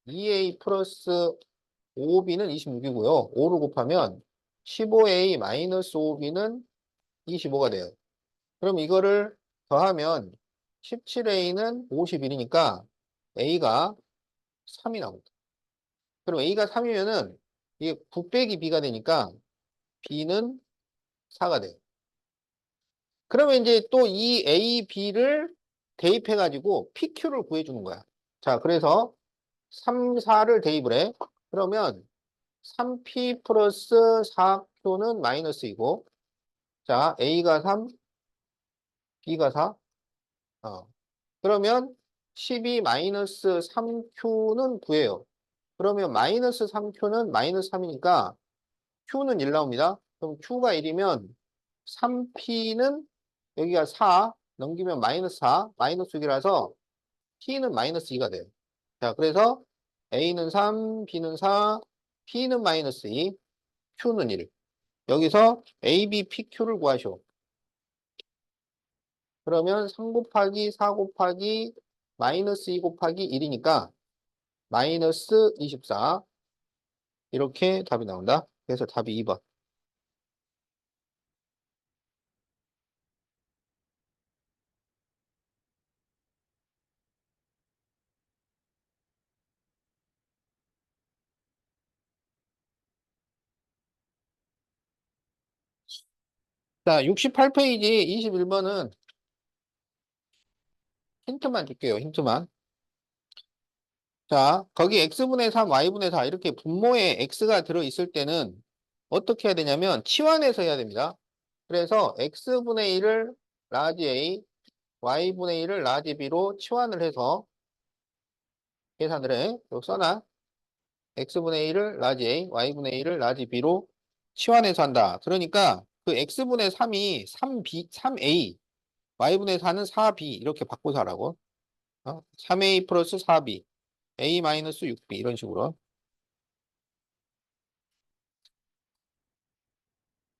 A: 2A 플러스 5B는 26이고요. 5를 곱하면 15A 마이너스 5B는 25가 돼요. 그럼 이거를 더하면 17A는 51이니까 A가 3이 나옵니다. 그럼 A가 3이면은 이게 9 빼기 B가 되니까 B는 4가 돼요. 그러면 이제 또 이 A, B를 대입해가지고 PQ를 구해주는 거야. 자, 그래서 3, 4를 대입을 해. 그러면 3P 플러스 4Q는 마이너스이고, 자, A가 3, B가 4. 그러면 12 마이너스 3Q는 9예요. 그러면 마이너스 3Q는 마이너스 3이니까 Q는 1 나옵니다. 그럼 Q가 1이면 3P는 여기가 4 넘기면 마이너스 4, 마이너스 6이라서 T는 마이너스 2가 돼요. 자, 그래서 A는 3, B는 4, P는 마이너스 2, Q는 1. 여기서 A, B, PQ를 구하시오. 그러면 3 곱하기 4 곱하기 마이너스 2 곱하기 1이니까 마이너스 24. 이렇게 답이 나온다. 그래서 답이 2번. 자, 68페이지 21번은 힌트만 줄게요. 힌트만. 자, 거기 x분의 3, y분의 4 이렇게 분모에 x가 들어있을 때는 어떻게 해야 되냐면 치환해서 해야 됩니다. 그래서 x분의 1을 라지 A, y분의 1을 라지 B로 치환을 해서 계산을 해. 여기 써놔. x분의 1을 라지 A, y분의 1을 라지 B로 치환해서 한다. 그러니까 그 x분의 3이 3B, 3A, y분의 4는 4B 이렇게 바꿔서 하라고. 3A 플러스 4B, A 마이너스 6B 이런 식으로.